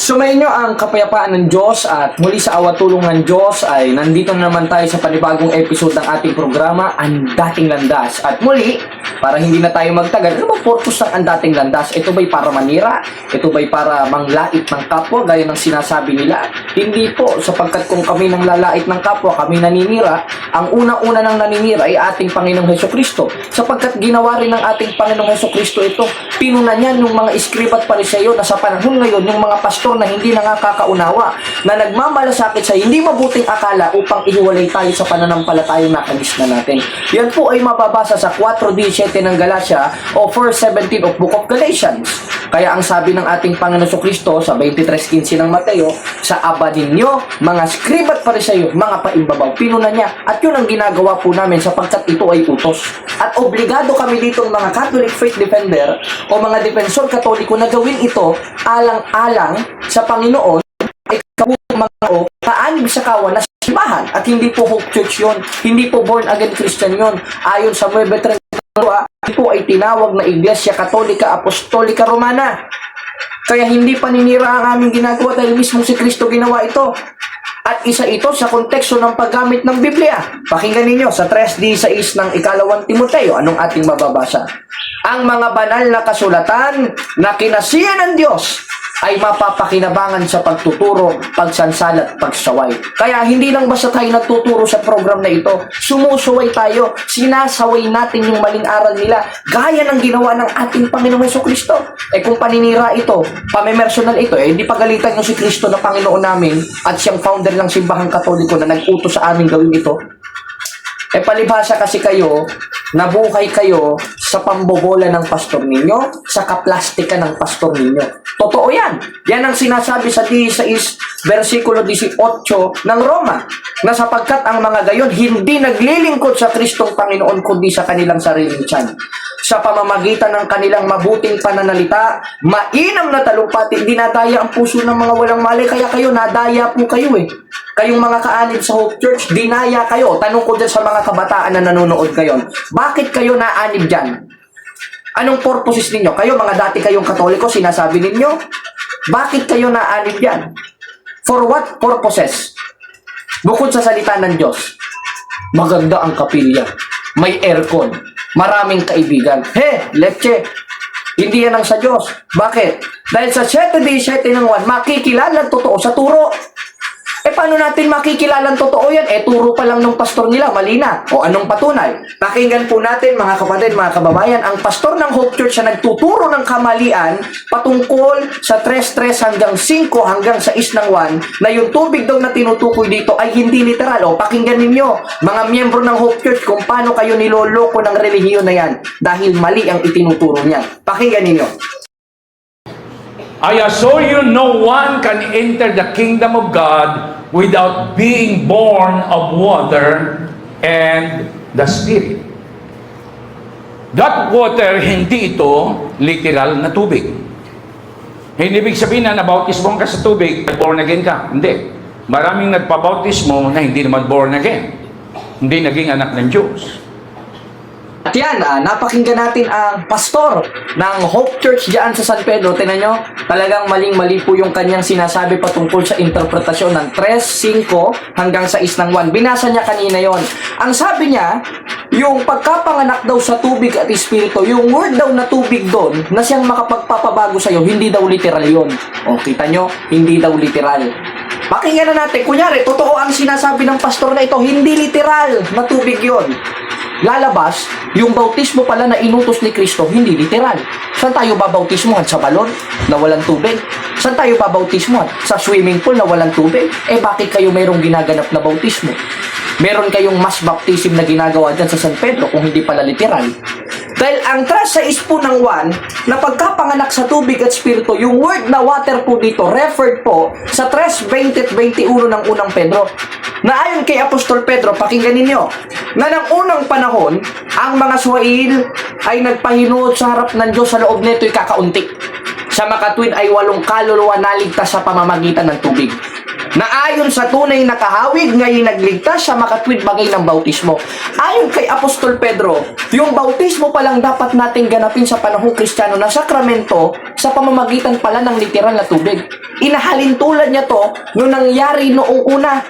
Sumayin nyo ang kapayapaan ng Diyos at muli sa awa tulong ng Diyos ay nandito na naman tayo sa panibagong episode ng ating programa, Ang Dating Landas. At muli, para hindi na tayo magtagal, ano ba purpose ng Ang Dating Landas? Ito ba'y para manira? Ito ba'y para manglait ng kapwa gaya ng sinasabi nila? Hindi po, sapagkat kung kami nang lalait ng kapwa, kami naninira, ang una-una nang naninira ay ating Panginoong Hesukristo. Sapagkat ginawa rin ng ating Panginoong Hesukristo ito, pinuna niya yung mga iskriba at pariseyo na sa panahon ngayon, yung mga pastor na hindi nakakaunawa, na nagmamalasakit sa hindi mabuting akala upang ihiwalay tayo sa pananampalatayang nakagis na natin. Yan po ay mababasa sa 4:17 ng Galatia o 4:17 of Book of Galatians. Kaya ang sabi ng ating Panginoon Kristo sa 23:15 ng Mateo, sa aba ninyo, mga skriba at pariseyo, mga paimbabaw, pinuna niya. At yun ang ginagawa po namin sapagkat ito ay utos. At obligado kami ditong mga Catholic faith defender o mga defensor katoliko na gawin ito alang-alang sa Panginoon ay kabuang mga kaanib sa kawan na simbahan at hindi po Hope Church yun, hindi po born again Christian yun. Ayon sa 9:32, ito ay tinawag na Iglesia Katolika Apostolika Romana. Kaya hindi paninira ang aming ginagawa dahil mismo si Kristo ginawa ito. At isa ito sa konteksto ng paggamit ng Biblia. Pakinggan ninyo sa 3:16 ng ikalawang Timoteo, anong ating mababasa? Ang mga banal na kasulatan na kinasiya ng Diyos ay mapapakinabangan sa pagtuturo, pagsansala at pagsaway. Kaya hindi lang basta tayo nagtuturo sa program na ito, sumusuway tayo, sinasaway natin yung maling aral nila, gaya ng ginawa ng ating Panginoong Hesukristo. Kung paninira ito, pamemersonal ito, hindi pagalitan nyo si Kristo na Panginoon namin at siyang founder ng simbahang katoliko na nag-utos sa amin gawin ito. Palibhasa kasi kayo, nabuhay kayo sa pambobola ng pastor ninyo, sa kaplastika ng pastor ninyo. Totoo yan. Yan ang sinasabi sa 16, versikulo 18 ng Roma, na sapagkat ang mga gayon hindi naglilingkod sa Kristong Panginoon kundi sa kanilang sariling tiyan. Sa pamamagitan ng kanilang mabuting pananalita, mainam na talumpati, dinadaya ang puso ng mga walang mali, kaya kayo, nadaya po kayo Kayong mga kaanib sa Hope Church, dinaya kayo. Tanong ko dyan sa mga kabataan na nanonood ngayon, bakit kayo naanib dyan? Anong purposes ninyo? Kayo, mga dati kayong Katoliko, sinasabi ninyo, bakit kayo naanib dyan? For what purposes? Bukod sa salita ng Diyos, maganda ang kapilya, may aircon, maraming kaibigan. Leche, hindi yan ang sa Diyos. Bakit? Dahil sa 7:17 ng 1, makikilala totoo sa turo. Paano natin makikilalang totoo yan? Turo pa lang ng pastor nila, mali na. O anong patunay? Pakinggan po natin, mga kapatid, mga kababayan, ang pastor ng Hope Church na nagtuturo ng kamalian patungkol sa 3:3 hanggang 5 hanggang sa 6 ng 1 na yung tubig daw na tinutukoy dito ay hindi literal. Pakinggan ninyo, mga miyembro ng Hope Church, kung paano kayo niloloko ng relihiyon na yan dahil mali ang itinuturo niyan. Pakinggan ninyo. I assure you, no one can enter the kingdom of God without being born of water and the Spirit. That water, hindi ito literal na tubig. Hindi ibig sabihin na nabautismo ka sa tubig, born again ka. Hindi. Maraming nagpabautismo na hindi naman born again. Hindi naging anak ng Diyos. At yan, napakinggan natin ang pastor ng Hope Church diyan sa San Pedro. Tingnan nyo, talagang maling-mali po yung kanyang sinasabi patungkol sa interpretasyon ng 3:5 hanggang sa 6 ng 1. Binasa niya kanina yon. Ang sabi niya, yung pagkapanganak daw sa tubig at espiritu, yung word daw na tubig doon, na siyang makapagpapabago sa'yo, hindi daw literal yon. O, kita nyo, hindi daw literal. Pakinggan na natin, kunyari, totoo ang sinasabi ng pastor na ito, hindi literal na tubig yon. Lalabas, yung bautismo pala na inutos ni Kristo, hindi literal. Saan tayo babautismohan? Sa balon na walang tubig? Saan tayo babautismohan? Sa swimming pool na walang tubig? Bakit kayo mayroong ginaganap na bautismo? Meron kayong mass baptism na ginagawa dyan sa San Pedro kung hindi pala literal. Dahil ang 3:6 po ng 1, na pagkapanganak sa tubig at spirito, yung word na water po dito, referred po sa 3:20 at 21 ng unang Pedro. Na ayon kay Apostol Pedro, pakinggan ninyo, na ng unang panahon, ang mga Suwail ay nagpahinuot sa harap ng Diyos, sa loob nito'y kakaunti. Sa makatwid ay 8 kaluluwa naligtas sa pamamagitan ng tubig. Na ayon sa tunay na kahawig, ngayon nagligtas sa makatwid bagay ng bautismo. Ayon kay Apostol Pedro, yung bautismo pa lang dapat nating ganapin sa panahong Kristiyano na sakramento sa pamamagitan pala ng literal na tubig. Inahalin tulad niya to nung nangyari noong una.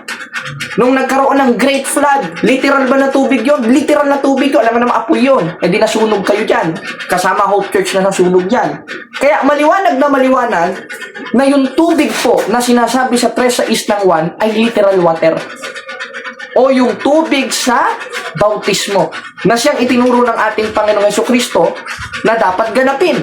Nung nagkaroon ng Great Flood, literal ba na tubig yun? Literal na tubig yun. Alam mo naman, apoy yun. E di nasunog kayo dyan. Kasama Hope Church na nasunog dyan. Kaya maliwanag na yung tubig po na sinasabi sa 3 sa East ng 1 ay literal water. O yung tubig sa bautismo na siyang itinuro ng ating Panginoong Hesukristo na dapat ganapin.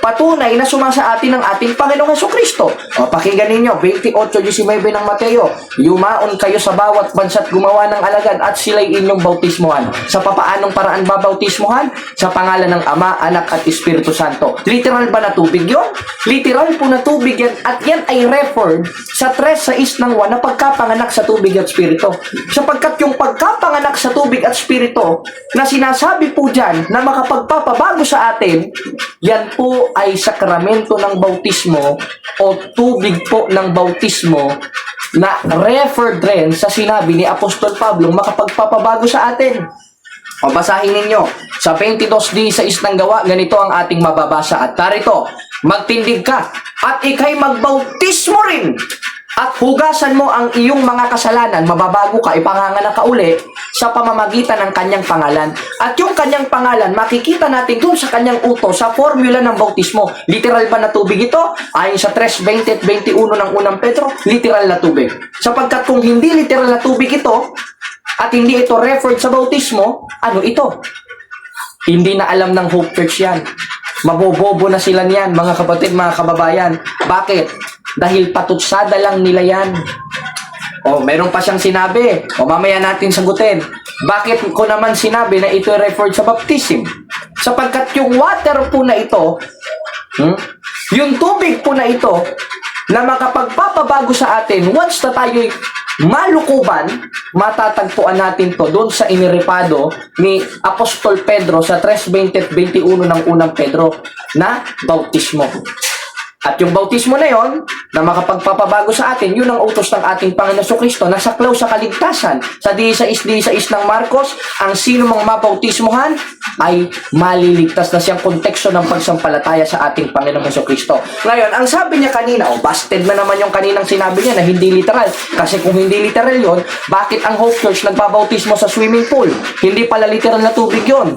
Patunay na sumasa atin ng ating Panginoong Hesukristo. O pakinggan ninyo, 28:19 ng Mateo, yumaon kayo sa bawat bansa't gumawa ng alagad at sila'y inyong bautismohan. Sa papaanong paraan babautismohan? Sa pangalan ng Ama, Anak at Espiritu Santo. Literal ba na tubig yun? Literal po na tubig yan at yan ay referred sa 3 sa East ng 1 na pagkapanganak sa tubig at Espiritu. Sapagkat yung pagkapanganak sa tubig at Espiritu na sinasabi po dyan na makapagpapabago sa atin, yan po ay sakramento ng bautismo o tubig po ng bautismo na referred rin sa sinabi ni Apostol Pablo makapagpapabago sa atin. O basahin ninyo sa 22:16 ng Gawa, ganito ang ating mababasa at narito, magtindig ka at ikay magbautismo rin at hugasan mo ang iyong mga kasalanan, mababago ka, ipanganganak ka uli sa pamamagitan ng kanyang pangalan. At yung kanyang pangalan, makikita natin dun sa kanyang utos, sa formula ng bautismo. Literal ba na tubig ito? Ayon sa 3:20 at 21 ng unang Pedro, literal na tubig. Sapagkat kung hindi literal na tubig ito, at hindi ito referred sa bautismo, ano ito? Hindi na alam ng Hope Church yan. Mabobobo na sila niyan, mga kapatid, mga kababayan. Bakit? Dahil patutsada lang nila yan. O, meron pa siyang sinabi. O, mamaya natin sagutin. Bakit ko naman sinabi na ito referred sa baptism? Sapagkat yung water po na ito, yung tubig po na ito, na makapagpapabago sa atin, once na tayo'y malukuban, matatagpuan natin to doon sa inirepado ni Apostol Pedro sa 3:20 at 21 ng unang Pedro na bautismo. At yung bautismo na yon na makapagpapabago sa atin, yun ang utos ng ating Panginoon Jesucristo na saklaw sa kaligtasan. Sa 16:16 ng Marcos, ang sino mang mabautismohan ay maliligtas na siyang konteksto ng pagsampalataya sa ating Panginoong Jesucristo. Ngayon, ang sabi niya kanina, busted na naman yung kaninang sinabi niya na hindi literal. Kasi kung hindi literal yon, bakit ang Hope Church nagbabautismo sa swimming pool? Hindi pala literal na tubig yon.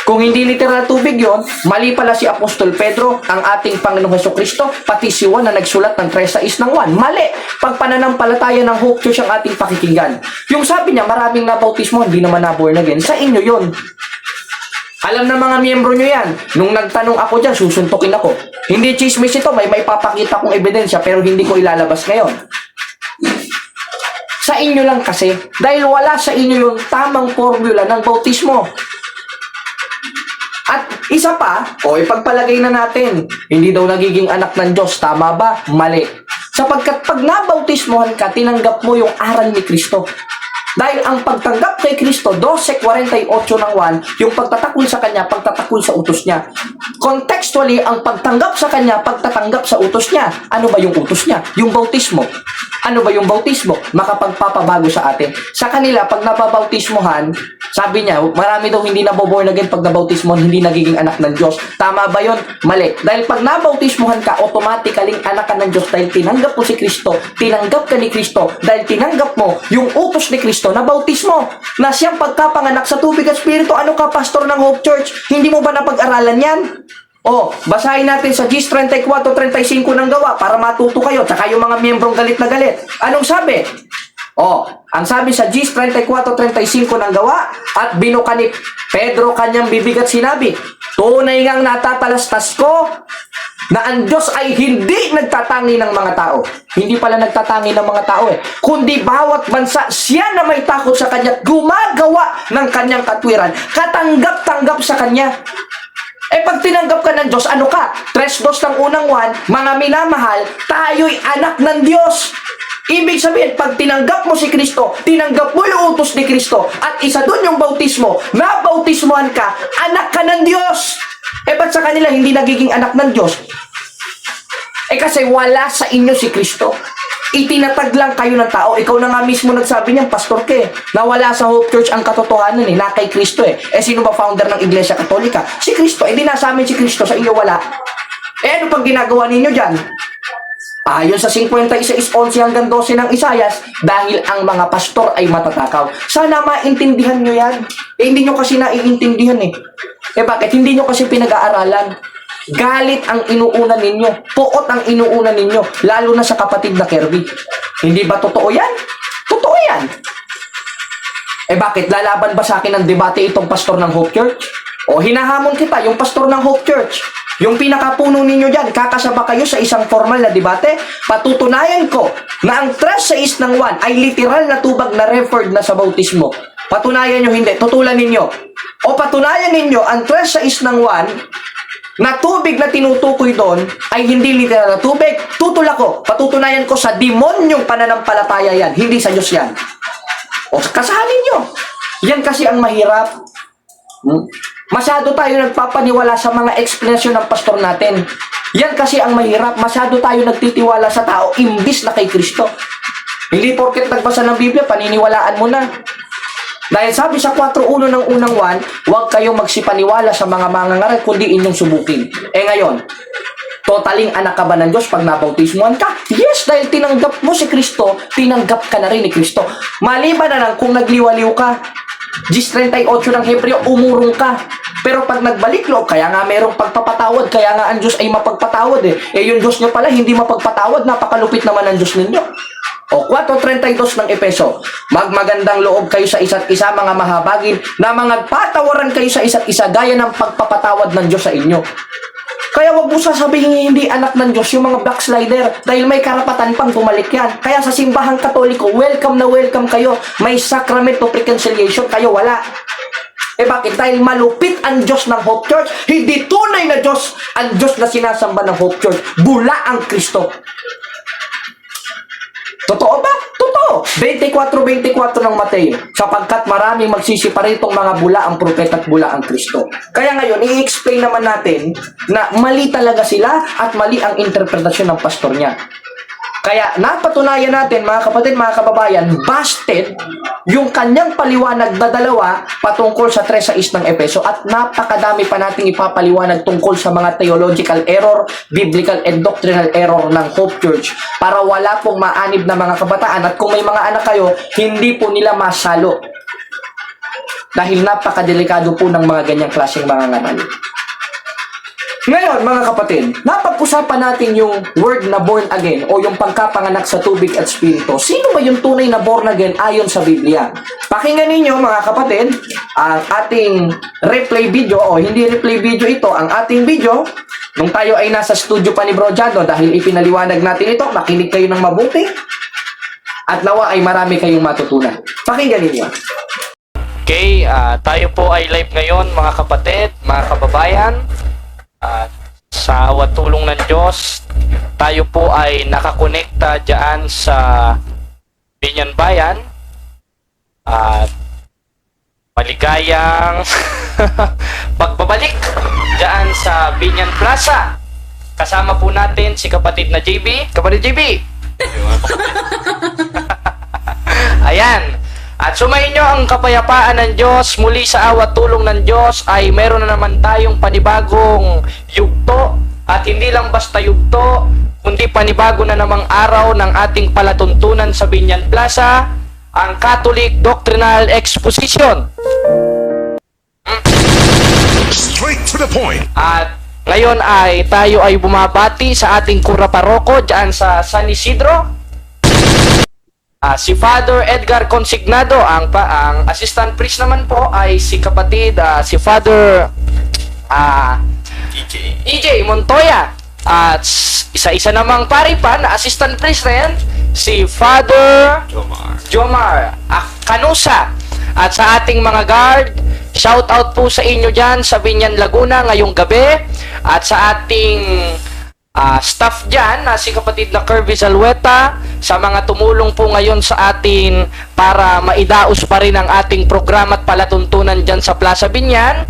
Kung hindi literal na tubig yon, mali pala si Apostol Pedro, ang ating Panginoong Hesukristo, pati si Juan na nagsulat ng 3 sa East ng 1. Mali! Pagpananampalataya ng Hope Church ang ating pakikinggan. Yung sabi niya, maraming nabautismo, hindi naman na-born again. Sa inyo yon. Alam na mga miyembro nyo yan. Nung nagtanong ako dyan, susuntukin ako. Hindi chismis ito, may papakita kong ebidensya, pero hindi ko ilalabas ngayon. Sa inyo lang kasi, dahil wala sa inyo yung tamang formula ng bautismo. At isa pa, ipagpalagay na natin, hindi daw nagiging anak ng Diyos. Tama ba? Mali. Sapagkat pag nabautismohan ka, tinanggap mo yung aral ni Kristo. Dahil ang pagtanggap kay Kristo, 12:48 ng 1, yung pagtatakol sa Kanya, pagtatakol sa utos niya. Contextually, ang pagtanggap sa Kanya, pagtatanggap sa utos niya. Ano ba yung utos niya? Yung bautismo. Ano ba yung bautismo? Makapagpapabago sa atin. Sa kanila, pag nababautismohan, sabi niya, marami daw hindi naboborn again pag nabautismohan, hindi nagiging anak ng Diyos. Tama ba yun? Mali. Dahil pag nabautismohan ka, automatically anak ka ng Diyos dahil tinanggap mo si Kristo, tinanggap ka ni Kristo, dahil tinanggap mo yung utos ni Kristo na bautismo, na siyang pagkapanganak sa tubig at Espiritu. Ano ka, pastor ng Hope Church? Hindi mo ba napag-aralan yan? Basahin natin sa Gis 34:35 ng Gawa para matuto kayo, tsaka yung mga miyembrong galit na galit. Anong sabi? Ang sabi sa Gis 34:35 ng Gawa, at binuka ni Pedro kanyang bibig at sinabi, tunay ngang natatalastas ko na ang Diyos ay hindi nagtatangi ng mga tao. Hindi pala nagtatangi ng mga tao kundi bawat bansa siya na may takot sa Kanya at gumagawa ng Kanyang katwiran. Katanggap-tanggap sa Kanya. Pag tinanggap ka ng Diyos, ano ka? 3:2 ng unang 1, mga minamahal, tayo'y anak ng Diyos. Ibig sabihin, pag tinanggap mo si Kristo, tinanggap mo yung utos ni Kristo, at isa dun yung bautismo, nabautismohan ka, anak ka ng Diyos. Ba't sa kanila hindi nagiging anak ng Diyos? Kasi wala sa inyo si Kristo. Itinatag lang kayo ng tao. Ikaw na nga mismo nagsabi niyan, Pastor Ke, na wala sa Hope Church ang katotohanan na kay Kristo. Sino ba founder ng Iglesia Katolika? Si Kristo. Di nasa amin si Kristo, sa inyo wala. Eh, ano pang ginagawa ninyo dyan? Ayon sa 56:11 hanggang 12 ng Isayas, dahil ang mga pastor ay matatakaw. Sana maintindihan nyo yan. Eh, hindi nyo kasi naiintindihan eh. Eh, bakit? Hindi nyo kasi pinag-aaralan. Galit ang inuuna ninyo. Puot ang inuuna ninyo. Lalo na sa kapatid na Kirby. Hindi ba totoo yan? Totoo yan. Eh, bakit? Lalaban ba sa akin ng debate itong pastor ng Hope Church? O hinahamon kita, yung pastor ng Hope Church. Yung pinakapuno ninyo dyan, kakasaba kayo sa isang formal na debate, patutunayan ko na ang 3:6 ng 1 ay literal na tubag na referred na sa bautismo. Patunayan nyo hindi, tutulan ninyo. O patunayan ninyo, ang 3:6 ng 1 na tubig na tinutukoy doon ay hindi literal na tubig. Tutula ko, patutunayan ko sa demonyong pananampalataya yan, hindi sa Diyos yan. O kasahalin nyo. Yan kasi ang mahirap. Masyado tayo nagpapaniwala sa mga eksplanasyon ng pastor natin. Yan kasi ang mahirap. Masyado tayo nagtitiwala sa tao imbis na kay Kristo. Hindi porket nagbasa ng Biblia, paniniwalaan mo na. Dahil sabi sa 4:1 ng unang 1, huwag kayong magsipaniwala sa mga mangangaral, kundi inyong subukin. Eh ngayon, totaling anak ka ba ng Diyos pag nabautismuhan ka? Yes, dahil tinanggap mo si Kristo, tinanggap ka na rin ni Kristo. Maliban na lang kung nagliwaliw ka, Gis 38 ng Hebreo, umurong ka. Pero pag nagbalik loob, kaya nga merong pagpapatawad, kaya nga ang Diyos ay mapagpatawad eh. Eh yung Diyos nyo pala, hindi mapagpatawad, napakalupit naman ang Diyos ninyo. O 4:32 ng Epeso, magmagandang loob kayo sa isa't isa, mga mahabagin, na magpatawaran kayo sa isa't isa, gaya ng pagpapatawad ng Diyos sa inyo. Kaya wag mo sasabihin hindi anak ng Diyos yung mga backslider dahil may karapatan pang bumalik yan. Kaya sa simbahang Katoliko, welcome na welcome kayo. May sacrament of reconciliation, kayo wala. Eh bakit? Dahil malupit ang Diyos ng Hope Church. Hindi tunay na Diyos ang Diyos na sinasamba ng Hope Church. Bula ang Kristo. Totoo ba? Totoo. 24:24 ng Mateo. Sapagkat maraming magsisipare itong mga bula ang propeta at bula ang Kristo. Kaya ngayon, i-explain naman natin na mali talaga sila at mali ang interpretasyon ng pastor niya. Kaya napatunayan natin, mga kapatid, mga kababayan, busted yung kanyang paliwanag na dalawa patungkol sa 3:6 ng Epeso at napakadami pa nating ipapaliwanag tungkol sa mga theological error, biblical and doctrinal error ng Hope Church para wala pong maanib na mga kabataan at kung may mga anak kayo, hindi po nila masalo. Dahil napakadelikado po ng mga ganyang klaseng mga ngaral. Ngayon, mga kapatid, napag-usapan natin yung word na born again o yung pagkapanganak sa tubig at spirito. Sino ba yung tunay na born again ayon sa Biblia? Pakinggan ninyo, mga kapatid, ang ating replay video o hindi replay video ito, ang ating video nung tayo ay nasa studio pa ni Bro Jado dahil ipinaliwanag natin ito, makinig kayo ng mabuti at nawa ay marami kayong matutunan. Pakinggan ninyo. Okay, tayo po ay live ngayon, mga kapatid, mga kababayan. At sa awat tulong ng Diyos, tayo po ay nakakonekta dyan sa Binyan Bayan. At maligayang pagbabalik dyan sa Binyan Plaza. Kasama po natin si kapatid na JB. Kapatid JB! Ayan. At sumayin nyo ang kapayapaan ng Diyos. Muli sa awat tulong ng Diyos ay meron na naman tayong panibagong yugto. At hindi lang basta yugto, kundi panibago na namang araw ng ating palatuntunan sa Binyan Plaza, ang Catholic Doctrinal Exposition. Straight to the point. At ngayon ay tayo ay bumabati sa ating kura paroko dyan sa San Isidro. Si Father Edgar Consignado, ang assistant priest naman po ay si kapatid si Father EJ Montoya. At isa-isa namang pari pa na assistant priest rin, si Father Jomar Canusa. At sa ating mga guard, shout out po sa inyo dyan sa Binyan Laguna ngayong gabi. At sa ating staff dyan, si kapatid na Kirby Zalweta, sa mga tumulong po ngayon sa atin para maidaos pa rin ang ating programa at palatuntunan dyan sa Plaza Binyan,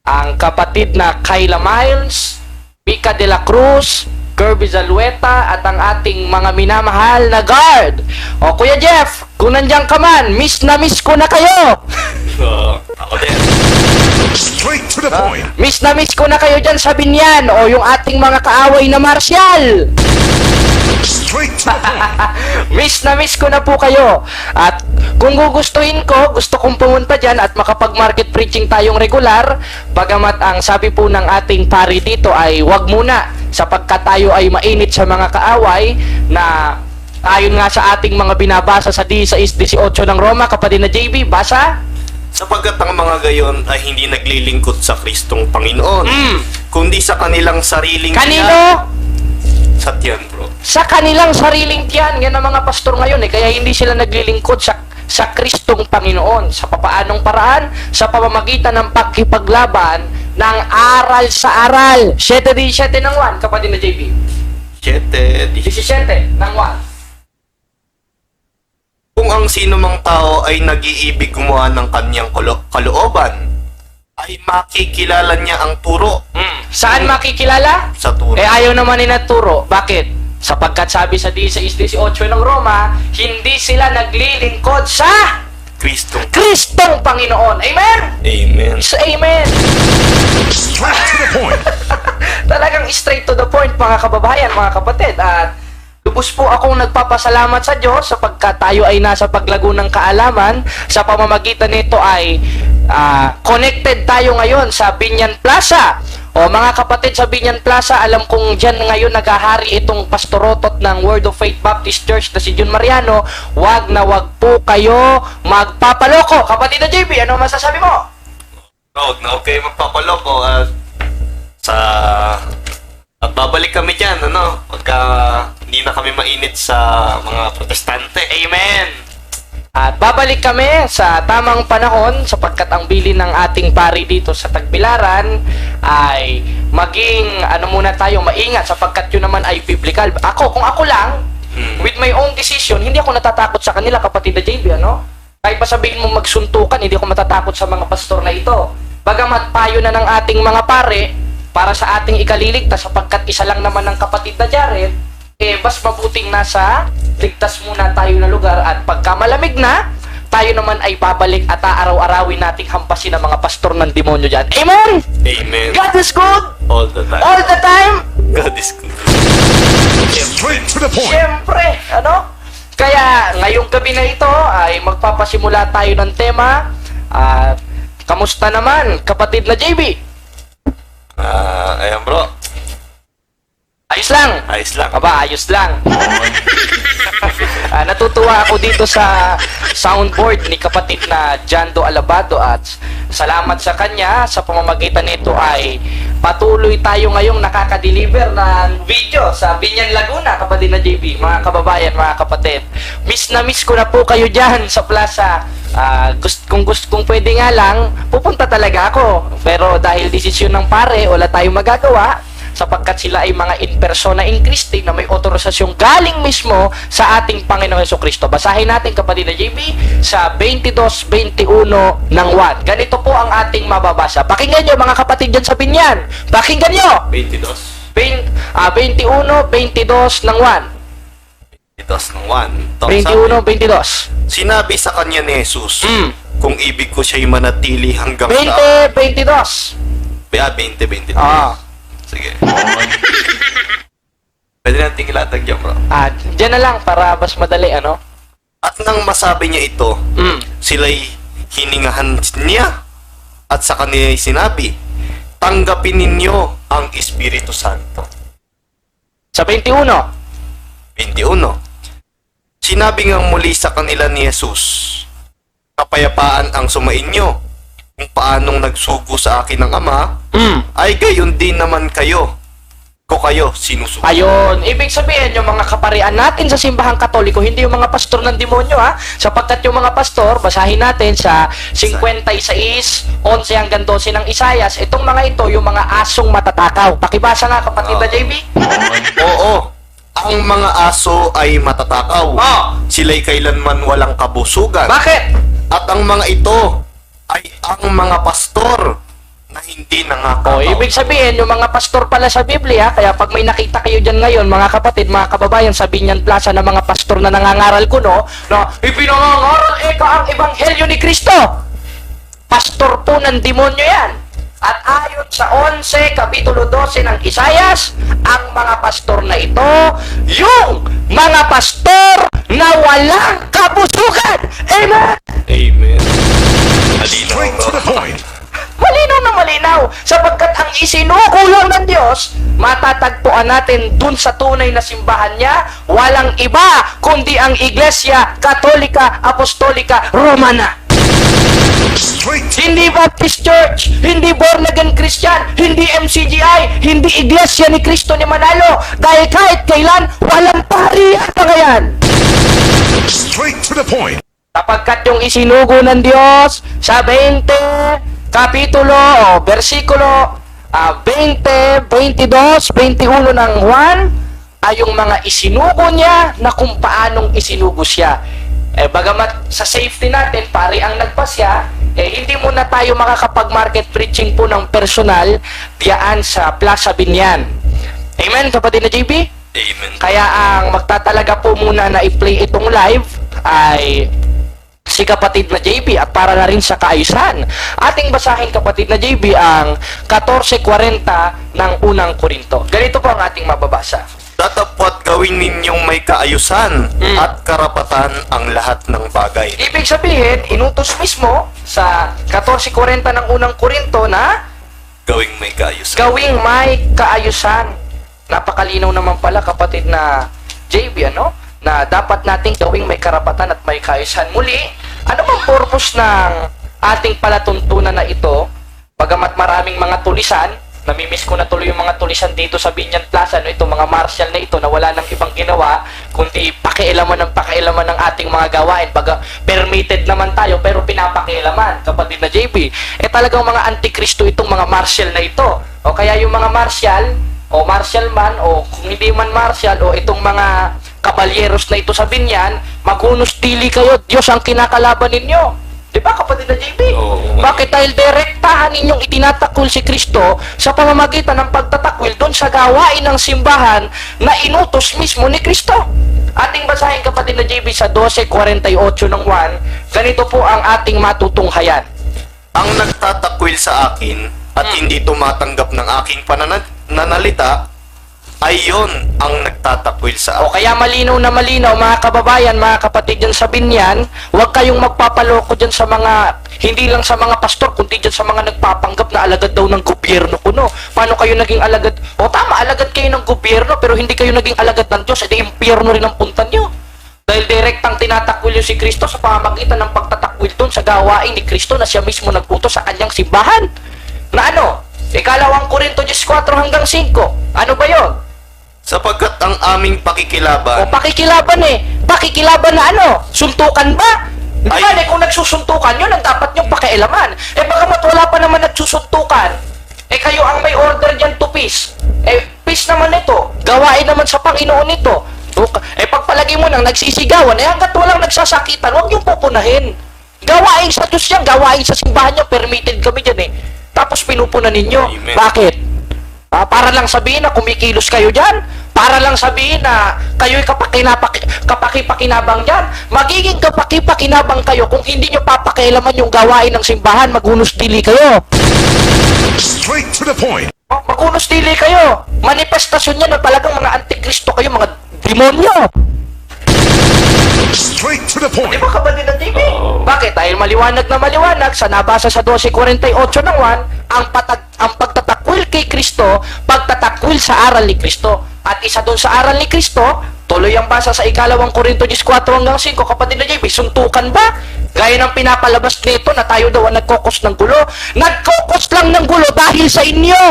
ang kapatid na Kayla Miles, Mika de la Cruz, Kirby Zalweta, at ang ating mga minamahal na guard. O Kuya Jeff, kung nandiyan ka man, miss na miss ko na kayo! Ako din. Straight to the point. Miss na miss ko na kayo dyan sa Binyan o yung ating mga kaaway na martial. Straight to the point. Miss na miss ko na po kayo. At kung gugustuhin ko, gusto kong pumunta dyan at makapag-market preaching tayong regular, bagamat ang sabi po ng ating pari dito ay wag muna sapagkat tayo ay mainit sa mga kaaway na ayon nga sa ating mga binabasa sa 16:18 ng Roma, kapatid na JB, basa? Sapagkat ang mga gayon ay hindi naglilingkod sa Kristong Panginoon, kundi sa kanilang sariling Kanino? Sa tiyan, bro. Sa kanilang sariling tiyan. Yan ang mga pastor ngayon eh. Kaya hindi sila naglilingkod sa Kristong Panginoon. Sa papaanong paraan? Sa pamamagitan ng pagkipaglaban ng aral sa aral. 7:17 ng 1, kapatid na JB. 17 ng 1. Kung ang sino mang tao ay nag-iibig gumawa ng kanyang kalooban, ay makikilala niya ang turo Saan makikilala? sa turo. Eh ayaw naman nila turo. Bakit? Sapagkat sabi sa 16:18 ng Roma, hindi sila naglilingkod sa Kristong Panginoon. Amen? Amen. So, amen. Straight to the point. Talagang straight to the point, mga kababayan, mga kapatid. At lubos po akong nagpapasalamat sa Diyos sapagkat tayo ay nasa paglago ng kaalaman. Sa pamamagitan nito ay connected tayo ngayon sa Binyan Plaza. O mga kapatid sa Binyan Plaza, alam kong dyan ngayon naghahari itong pastorotot ng Word of Faith Baptist Church na si John Mariano. Wag na wag po kayo magpapaloko. Kapatid na JB, ano masasabi mo? Huwag na okay magpapaloko at babalik kami dyan, pagka hindi na kami mainit sa mga protestante. Amen. At babalik kami sa tamang panahon sapagkat ang bilin ng ating pari dito sa Tagbilaran ay maging muna tayo maingat sapagkat yun naman ay biblical. Kung ako lang, with my own decision, hindi ako natatakot sa kanila, kapatid na JB, Kahit pa sabihin mo magsuntukan, hindi ako matatakot sa mga pastor na ito. Bagamat payo na ng ating mga pare para sa ating ikaliligtas sapagkat isa lang naman ng kapatid na Jared, mas mabuting nasa ligtas muna tayo na lugar at pagka malamig na, tayo naman ay babalik at aaraw-arawin nating hampasin ang mga pastor ng demonyo dyan. Amen! Amen. God is good! All the time. All the time! God is good. Straight to the point. Siyempre, Kaya, ngayong gabi na ito ay magpapasimula tayo ng tema. At, kamusta naman, kapatid na JB? Ayan, bro. Ayos lang! Ayos lang. Aba, ayos lang. Natutuwa ako dito sa soundboard ni kapatid na Jando Alabado at salamat sa kanya. Sa pamamagitan nito ay patuloy tayo ngayong nakaka-deliver ng video sa Binyan Laguna, kapatid na JB, mga kababayan, mga kapatid. Miss na miss ko na po kayo dyan sa plaza. Kung pwede nga lang, pupunta talaga ako. Pero dahil desisyon ng pare, wala tayong magagawa sapagkat sila ay mga in persona in Christi na may otorisasyong galing mismo sa ating Panginoong Jesucristo. Basahin natin, kapatid na JB, sa 22:21 ng 1. Ganito po ang ating mababasa. Pakinggan nyo, mga kapatid dyan sa Binyan. Pakinggan nyo! 22. 21:22 ng 1. 22 ng 1. 21:22. Sinabi sa kanya ni Jesus, kung ibig ko siya'y manatili hanggang 20:22. 20. Sige. Pwede natin ilatag dyan, bro. Dyan na lang para mas madali, At nang masabi niya ito, sila'y hiningahan niya at sa kanila sinabi, tanggapin ninyo ang Espiritu Santo. Sa 21. 21. Sinabi ngang muli sa kanila ni Jesus, kapayapaan ang sumainyo. Kung paanong nagsugo sa akin ng Ama, ay gayon din naman kayo. Ko kayo sinusugo. Ayun. Ibig sabihin, yung mga kaparian natin sa simbahang katoliko, hindi yung mga pastor ng demonyo, sapagkat yung mga pastor, basahin natin sa 56:11 hanggang 12 ng Isayas, itong mga ito, yung mga asong matatakaw. Pakibasa nga, kapatid na JB. Oo. Ang mga aso ay matatakaw. Sila'y kailanman walang kabusugan. Bakit? At ang mga ito ay ang mga pastor na hindi nangakaw. Ibig sabihin, yung mga pastor pala sa Biblia, kaya pag may nakita kayo dyan ngayon, mga kapatid, mga kababayan, sa Binyan Plaza ng mga pastor na nangangaral ko, na ipinangangaral ang ebanghelyo ni Kristo. Pastor po ng demonyo yan. At ayon sa 11, kapitulo 12 ng Isayas, ang mga pastor na ito, yung mga pastor na walang kabusugan. Amen! Amen. Malinaw, Straight to the no? point. Malinaw na malinaw, sapagkat ang isinuko lang ng Diyos, matatagpuan natin dun sa tunay na simbahan niya, walang iba kundi ang Iglesia Katolika Apostolika Romana. Straight to Hindi Baptist Church, hindi Born Again Christian, hindi MCGI, hindi Iglesia ni Cristo ni Manalo, dahil kahit kailan, walang pari at ngayon. straight to the point. Sapagkat yung isinugo ng Diyos sa 20, kapitulo o versikulo 20, 22, 21 ng Juan ay yung mga isinugo niya na kung paanong isinugo siya. Bagamat sa safety natin, pari ang nagpasya, hindi muna tayo makakapag-market preaching po ng personal diyan sa Plaza Binyan. Amen, kapatid na JB? Amen. Kaya ang magtatalaga po muna na i-play itong live ay si kapatid na JB at para na rin sa kaayusan. Ating basahin kapatid na JB ang 14:40 ng unang Korinto. Ganito po ang ating mababasa. Datapwat gawin ninyong may kaayusan at karapatan ang lahat ng bagay. Ibig sabihin, inutos mismo sa 14:40 ng unang Korinto na Gawing may kaayusan. gawing may kaayusan. Napakalinaw naman pala kapatid na JB, ano? Na dapat nating gawing may karapatan at may kaayusan. Muli, ano bang purpose ng ating palatuntunan na ito? Bagamat maraming mga tulisan, namimiss ko na tuloy yung mga tulisan dito sa Binyan Plaza, no? Itong mga martial na ito na wala nang ibang ginawa, kundi pakialaman ng ating mga gawain. Baga, permitted naman tayo, pero pinapakialaman, kapatid na JB. Talagang mga antikristo itong mga martial na ito. O kaya yung mga martial, o martial man, o kung hindi man martial, o itong mga kabalyeros na ito sa Binyan, magunos dili kayo, Diyos ang kinakalaban ninyo. Di ba kapatid na JB? Oo. Bakit? Dahil direktahan ninyong itinatakwil si Kristo sa pamamagitan ng pagtatakwil doon sa gawain ng simbahan na inutos mismo ni Kristo. Ating basahin kapatid na JB sa 12:48 ng 1, ganito po ang ating matutunghayan. Ang nagtatakwil sa akin at hindi tumatanggap ng aking pananalita ay yon ang nagtatakwil sa O akin. kaya malinaw na malinaw, mga kababayan, mga kapatid dyan sa Binyan, huwag kayong magpapaloko dyan sa mga, hindi lang sa mga pastor, kundi dyan sa mga nagpapanggap na alagad daw ng gobyerno kuno. Paano kayo naging alagad? O tama, alagad kayo ng gobyerno, pero hindi kayo naging alagad ng Diyos, edi impyerno rin ang punta nyo. Dahil direktang tinatakwil yung si Kristo sa pamamagitan ng pagtatakwil doon sa gawain ni Kristo na siya mismo nagputo sa kanyang simbahan. Na ano? Ikalawang Korinto 14:5. Ano ba yon? Sapagkat ang aming O pakikilaban pakikilaban Pakikilaban na ano? Suntukan ba? Di ba, Ay. kung nagsusuntukan yun, ang dapat niyong pakialaman. Bagamat wala pa naman nagsusuntukan, kayo ang may order dyan to peace. Peace naman ito. Gawain naman sa Panginoon ito. Pagpalagi mo nang nagsisigawan, hanggat walang nagsasakitan, huwag niyong pupunahin. Gawain sa Diyos yan, gawain sa simbahan niya, permitted kami dyan Tapos pinupunan ninyo. Amen. Bakit? Para lang sabihin na kumikilos kayo dyan. Para lang sabihin na kayo'y kapakipakinabang dyan. Magiging kapakipakinabang kayo kung hindi nyo papakialaman yung gawain ng simbahan, maghunos dili kayo. Straight to the point. Maghunos dili kayo. Manifestasyon yan na talagang mga antikristo kayo, mga demonyo. Straight to the Di point. ba kapatid ng TV? Bakit? Dahil maliwanag na maliwanag sa nabasa sa 12:48 ng 1, ang pagtatakwil kay Kristo, pagtatakwil sa aral ni Kristo. At isa doon sa aral ni Kristo, tuloy ang basa sa ikalawang Korinto 14:5, kapatid na JB, suntukan ba? Gaya ng pinapalabas nito na tayo daw ang nagkokos ng gulo. Nagkokos lang ng gulo dahil sa inyo.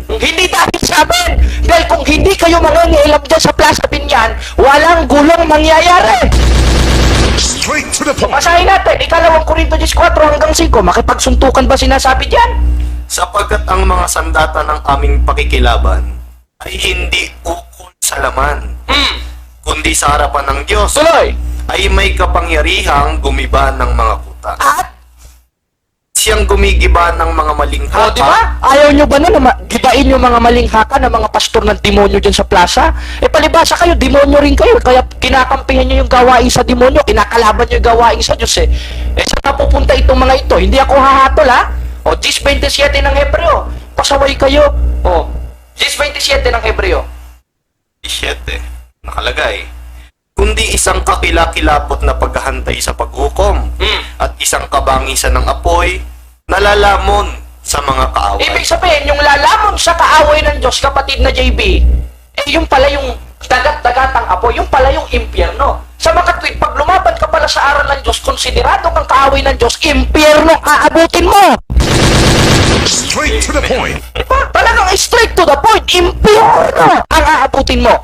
Hindi dahil sa amin. Dahil kung hindi kayo mangingialam dyan sa Plaza Binyan, walang gulong mangyayari. Straight to the point. Basahin natin, ikalawang Korinto 14:5, makipagsuntukan ba sinasabi diyan? sapagkat ang mga sandata ng aming pakikilaban ay hindi ukol sa laman, kundi sa harapan ng Diyos Tuloy. ay may kapangyarihang gumiba ng mga kuta. At, Siyang gumigiba ng mga maling o di ba? Ayaw nyo ba na gibain yung mga maling haka ng mga pastor ng demonyo dyan sa plaza? Palibasa kayo, demonyo rin kayo. Kaya kinakampihan nyo yung gawain sa demonyo, kinakalaban nyo yung gawain sa Diyos Saan napupunta itong mga ito? Hindi ako hahatol O, 10:27 ng Hebreo. Pasaway kayo. O, 10:27 ng Hebreo. 7. Nakalagay, kundi isang kakilakilapot na paghahantay sa paghukom at isang kabangisan ng apoy na lalamon sa mga kaaway. Ibig sabihin, yung lalamon sa kaaway ng Diyos, kapatid na JB, yung pala yung dagat-dagatang apoy, yung pala yung impyerno. Sa makatwid, pag lumaban ka pala sa aral ng Diyos, konsiderado kang kaaway ng Diyos, impyerno aabutin mo. Straight to the point. Diba? Talagang straight to the point, impyerno ang aabutin mo.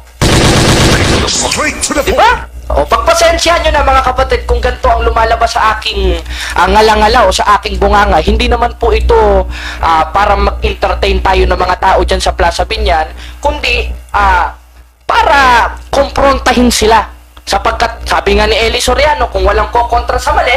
Straight to the point. Diba? O, pagpasensyahan nyo na mga kapatid kung ganito ang lumalabas sa aking ngala-ngala o sa aking bunganga. Hindi naman po ito para mag-entertain tayo ng mga tao dyan sa Plaza Binyan, kundi para kumprontahin sila. Sapagkat sabi nga ni Eli Soriano, kung walang kokontra sa mali,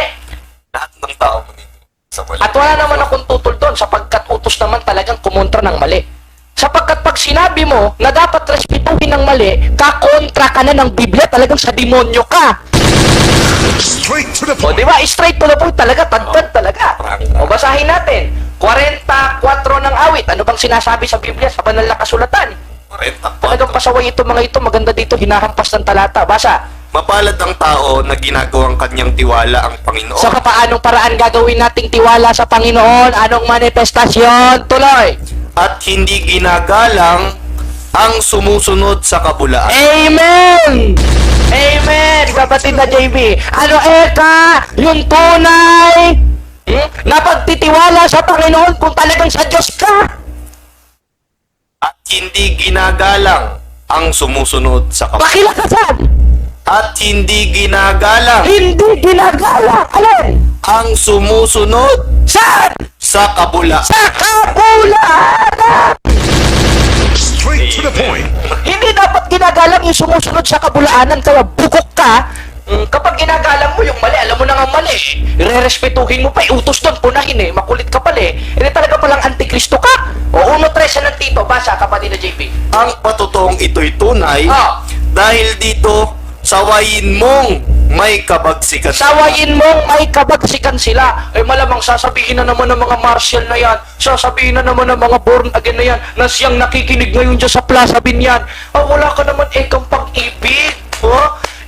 Lahat ng tao manito sa mali. at wala naman akong tutol doon sapagkat utos naman talagang kumontra ng mali. Sapagkat pag sinabi mo na dapat respetuhin ng mali, kakontra ka na ng Biblia, talagang sa demonyo ka. Straight to the O, point. di ba? Straight to the point talaga, tagtad talaga. O, basahin natin. 44 ng awit. Ano bang sinasabi sa Biblia, sa banal na kasulatan? 44. Talagang pasaway ito mga ito, maganda dito, hinahampas ng talata. Basa. Mapalad ang tao na ginagawang kanyang tiwala ang Panginoon. Sa paanong paraan gagawin nating tiwala sa Panginoon? Anong manifestasyon? Tuloy. At hindi ginagalang ang sumusunod sa kabulaan. Amen! Amen! Kapatid na JB. Ano eka? Yung tunay na pagtitiwala sa Panginoon kung talagang sa Diyos ka. At hindi ginagalang ang sumusunod sa kabulaan. Pakilakasan! At hindi ginagalang Hindi ginagawa. Alin? ang sumusunod Saan? sa kabulaan. Sa kabulaanan! Straight to the point. Hindi dapat ginagalang yung sumusunod sa kabulaanan, kaya bukok ka. Kapag ginagalang mo yung mali, alam mo na nga mali, re-respetuhin mo pa, utos doon, punahin makulit ka pala hindi talaga palang antikristo ka. O 1:13 ng Tito, basa kapatid na JP. Ang patutuong ito'y tunay dahil dito sawayin mong may kabagsikan. Sawayin mong may kabagsikan sila. Malamang sasabihin na naman ng mga martial na yan, sasabihin na naman ng mga born again na yan, na siyang nakikinig ngayon dyan sa Plaza Binyan. Wala ka naman ekang pag-ibig.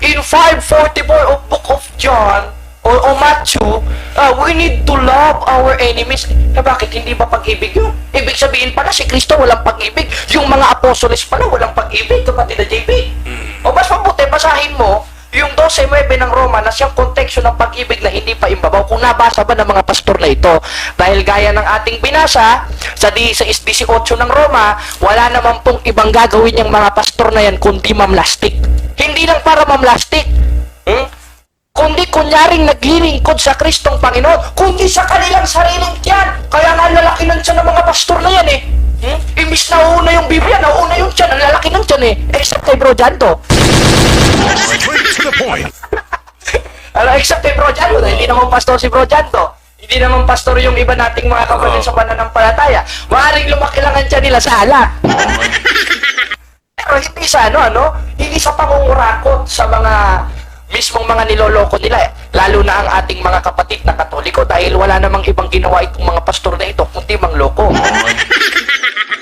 In 5:44 of Book of John, o Matthew, we need to love our enemies. Bakit hindi ba pag-ibig yun? Ibig sabihin pala si Kristo walang pag-ibig. Yung mga apostoles pala walang pag-ibig, kapatid na JP. O mas mabuti, basahin mo yung 12:9 ng Roma na siyang konteksto ng pag-ibig na hindi pa imbabaw. Kung nabasa ba ng mga pastor na ito? Dahil gaya ng ating binasa sa 18 ng Roma, wala naman pong ibang gagawin yung mga pastor na yan kundi mamlastik. Hindi lang para mamlastik. Kundi kunyaring naglilingkod sa Kristong Panginoon, kundi sa kanilang sariling tiyan. Kaya nga lalaki ng tiyan ng mga pastor na yan Imbis na una yung Biblia, nauna yung tiyan, ang lalaki ng tiyan Except kay Bro Janto. Straight to the point. Except kay Bro Janto, hindi naman pastor si Bro Janto. Hindi naman pastor yung iba nating mga kapatid sa pananampalataya. Maaaring lumaki lang ang tiyan nila sa alak. Pero hindi sa hindi sa pangungurakot sa mga mismong mga niloloko nila lalo na ang ating mga kapatid na Katoliko dahil wala namang ibang ginawa itong mga pastor na ito kundi mangloko.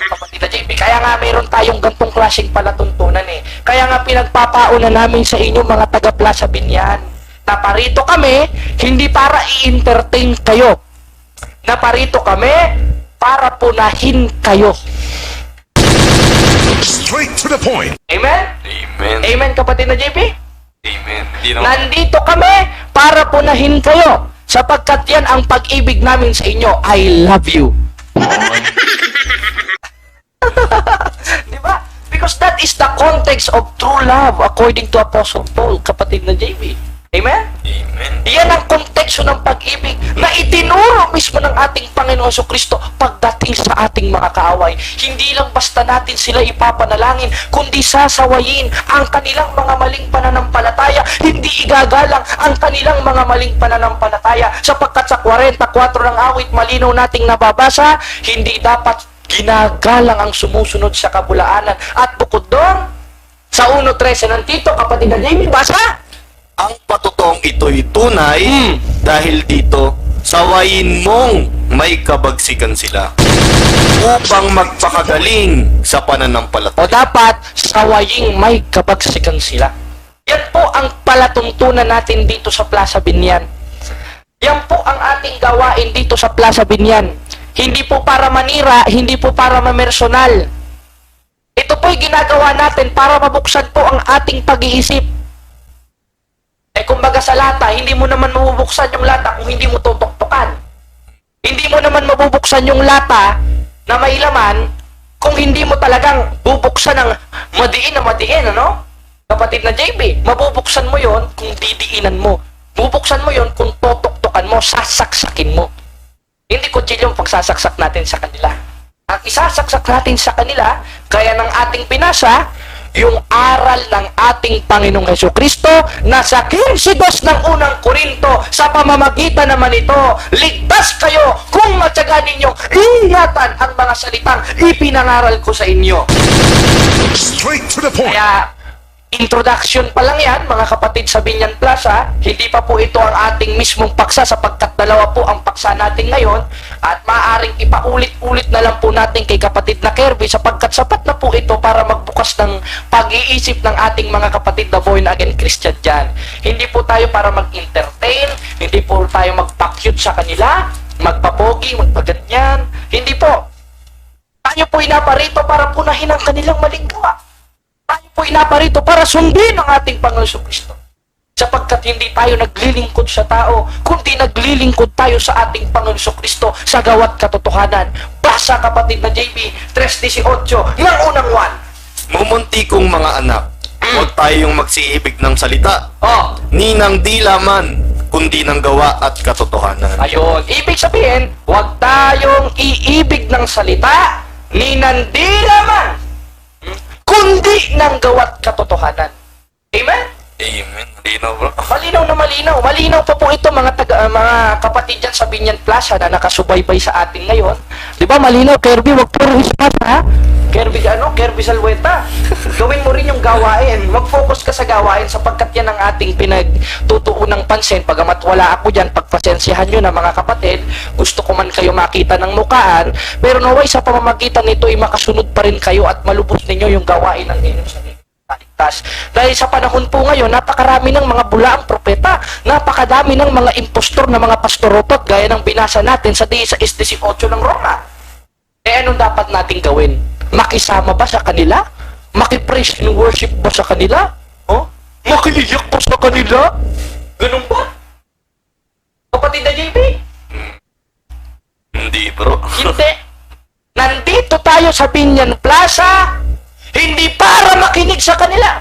Kapatid na JP, kaya nga mayroon tayong gantong klaseng palatuntunan Kaya nga pinagpapauna namin sa inyo mga taga Plaza Binyan na parito kami hindi para i-entertain kayo. Na parito kami para punahin kayo. Straight to the point. Amen? Amen. Amen kapatid na JP? Amen. Di naman. Nandito kami para punahin kayo sapagkat yan ang pag-ibig namin sa inyo. I love you. Di ba? Because that is the context of true love according to Apostle Paul, kapatid na JB. Amen? Amen. Yan ang konteksto ng pag-ibig na itinuro mismo ng ating Panginoon Kristo pagdating sa ating mga kaaway. Hindi lang basta natin sila ipapanalangin, kundi sasawayin ang kanilang mga maling pananampalataya. Hindi igagalang ang kanilang mga maling pananampalataya. Sapagkat sa 44 ng awit, malinaw nating nababasa, hindi dapat ginagalang ang sumusunod sa kabulaanan. At bukod doon, sa 1:13 ng Tito, kapatid na Jamie, basa! Ang patutuong ito'y tunay dahil dito sawayin mong may kabagsikan sila upang magpakagaling sa O pananampalataya. dapat, sawaying may kabagsikan sila. Yan po ang palatuntunan natin dito sa Plaza Binyan. Yan po ang ating gawain dito sa Plaza Binyan. Hindi po para manira, hindi po para mamersonal. Ito po'y ginagawa natin para mabuksan po ang ating pag-iisip. Kumbaga sa lata, hindi mo naman mabubuksan yung lata kung hindi mo tutuktukan. Hindi mo naman mabubuksan yung lata na may laman kung hindi mo talagang bubuksan ng madiin, ano? Kapatid na JB, mabubuksan mo yon kung didiinan mo. Bubuksan mo yon kung tutuktukan mo, sasaksakin mo. Hindi kutsilyo yung pagsasaksak natin sa kanila. Ang isasaksak natin sa kanila, kaya ng ating pinasa, yung aral ng ating Panginoong Hesukristo na sa 15:2 ng unang Korinto, sa pamamagitan naman ito, ligtas kayo kung matyaga ninyong ingatan ang mga salitang ipinangaral ko sa inyo. Straight to the point. Kaya, introduction pa lang yan, mga kapatid sa Binyan Plaza. Hindi pa po ito ang ating mismong paksa sapagkat dalawa po ang paksa natin ngayon at maaaring ipaulit-ulit na lang po natin kay kapatid na Kirby sapagkat sapat na po ito para magbukas ng pag-iisip ng ating mga kapatid na born again Christian dyan. Hindi po tayo para mag-entertain, hindi po tayo magpa-cute sa kanila, magpapogi, magpaganyan. Hindi po. Tayo po inaparito para punahin ang kanilang maling gawa. Tayo po inaparito para sundin ang ating Panginoon Kristo. Sapagkat hindi tayo naglilingkod sa tao, kundi naglilingkod tayo sa ating Panginoon Kristo sa gawat katotohanan. Basa kapatid na JB 3:18 ng unang 1. Mumunti kong mga anak, huwag tayong magsiibig ng salita, Oh, ni ng di laman, kundi ng gawa at katotohanan. ayun. Ibig sabihin, huwag tayong iibig ng salita ni nandi laman, kundi ng gawat katotohanan. Amen? Amen. Linaw, bro. Malinaw na malinaw. Malinaw pa po ito mga mga kapatid dyan sa Binyan Plaza na nakasubaybay sa atin ngayon. Di ba malinaw, Kirby? Wag puro ispat, ha? Kirby, Kirby Salweta. Gawin mo rin yung gawain. Mag-focus ka sa gawain sapagkat yan ang ating pinagtutuunang pansin. Pagamat wala ako dyan, pagpasensyahan nyo na mga kapatid, gusto ko man kayo makita ng mukaan, pero naway sa pamamagitan nito ay makasunod pa rin kayo at malubos ninyo yung gawain ng inyong sarili. Dahil sa panahon po ngayon, napakarami ng mga bulaang propeta, napakadami ng mga impostor na mga pastoropot gaya ng binasa natin sa 16:18 ng Roma. Anong dapat nating gawin? Makisama ba sa kanila? Makipraise and worship ba sa kanila? Oh? Makiiyak ba sa kanila? Ganun ba? Kapatid na JB? Hindi, bro. Hindi. Nandito tayo sa Binyan Plaza, hindi para makinig sa kanila.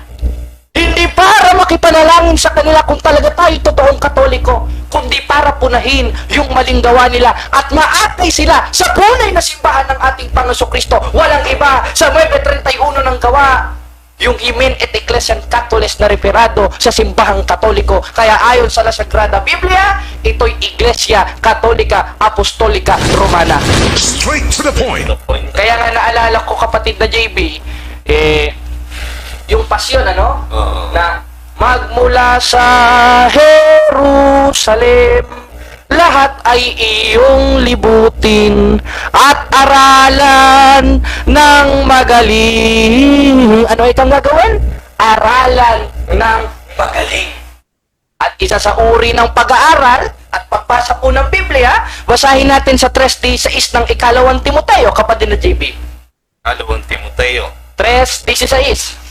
Hindi para makipanalangin sa kanila kung talaga tayo totoong Katoliko, kundi para punahin yung maling gawa nila at maatay sila sa tunay na simbahan ng ating Panginoon Kristo. Walang iba sa 9:31 ng gawa, yung Himen et Ecclesiam Catholicos na referado sa simbahang Katoliko. Kaya ayon sa La Sagrada Biblia, ito'y Iglesia Katolika Apostolika Romana. Straight to the point. Kaya nga naalala ko kapatid na JB, yung pasyon, na magmula sa Jerusalem, lahat ay iyong libutin at aralan ng magaling. Ano itong gagawin? Aralan ng magaling. At isa sa uri ng pag-aaral at pagbasa po ng Biblia, basahin natin sa 3:16 ng ikalawang Timoteo, kapatid na JB. Alawang Timoteo. 3:16.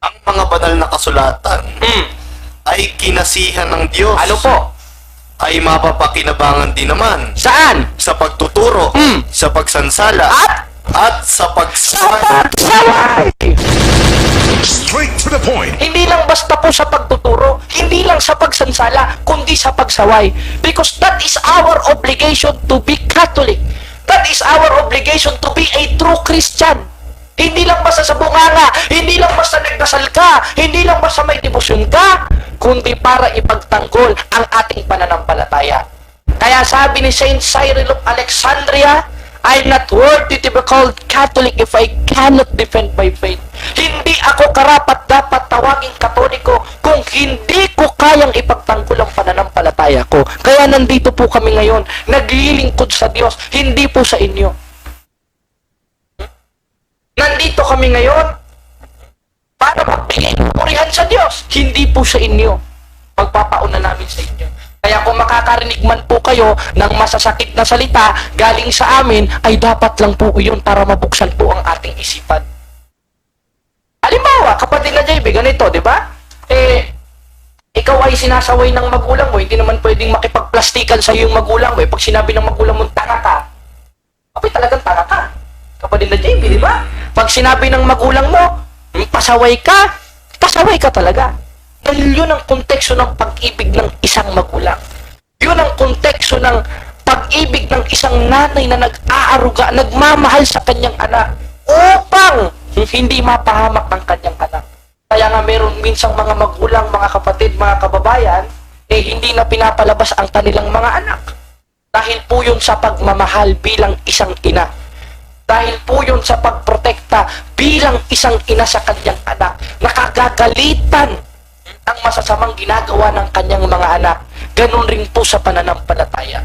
Ang mga banal na kasulatan ay kinasihan ng Diyos. Ano po? Ay mapapakinabangan din naman Saan? sa pagtuturo, sa pagsansala, at sa pagsasaway. Pagsaway! Straight to the point. Hindi lang basta po sa pagtuturo, hindi lang sa pagsansala, kundi sa pagsaway. Because that is our obligation to be Catholic. That is our obligation to be a true Christian. Hindi lang basta sa bunganga, hindi lang basta nagdasal ka, hindi lang basta may debosyon ka, kundi para ipagtanggol ang ating pananampalataya. Kaya sabi ni Saint Cyril of Alexandria, I'm not worthy to be called Catholic if I cannot defend my faith. Hindi ako karapat dapat tawaging Katoliko kung hindi ko kayang ipagtanggol ang pananampalataya ko. Kaya nandito po kami ngayon, naglilingkod sa Diyos, hindi po sa inyo. Nandito kami ngayon para magbigay ng purihan sa Diyos, hindi po sa inyo. Pagpapauna namin sa inyo. Kaya kung makakarinig man po kayo ng masasakit na salita galing sa amin, ay dapat lang po iyon para mabuksan po ang ating isipan. Halimbawa, kapatid na JB, ganito, di ba? Ikaw ay sinasaway ng magulang mo, hindi naman pwedeng makipagplastikan sa yung magulang mo. Pag sinabi ng magulang mo, tanga ka, abay talagang tanga ka. Kapatid na JB, di ba? Pag sinabi ng magulang mo, pasaway ka talaga. Dahil yun ang konteksto ng pag-ibig ng isang magulang. Yun ang konteksto ng pag-ibig ng isang nanay na nag-aaruga, nagmamahal sa kanyang anak upang hindi mapahamak ng kanyang anak. Kaya nga meron minsang mga magulang, mga kapatid, mga kababayan, hindi na pinapalabas ang kanilang mga anak. Dahil po yun sa pagmamahal bilang isang ina. Dahil po yun sa pagprotekta bilang isang ina sa kanyang anak. Nakagagalitan ang masasamang ginagawa ng kanyang mga anak. Ganun rin po sa pananampalataya.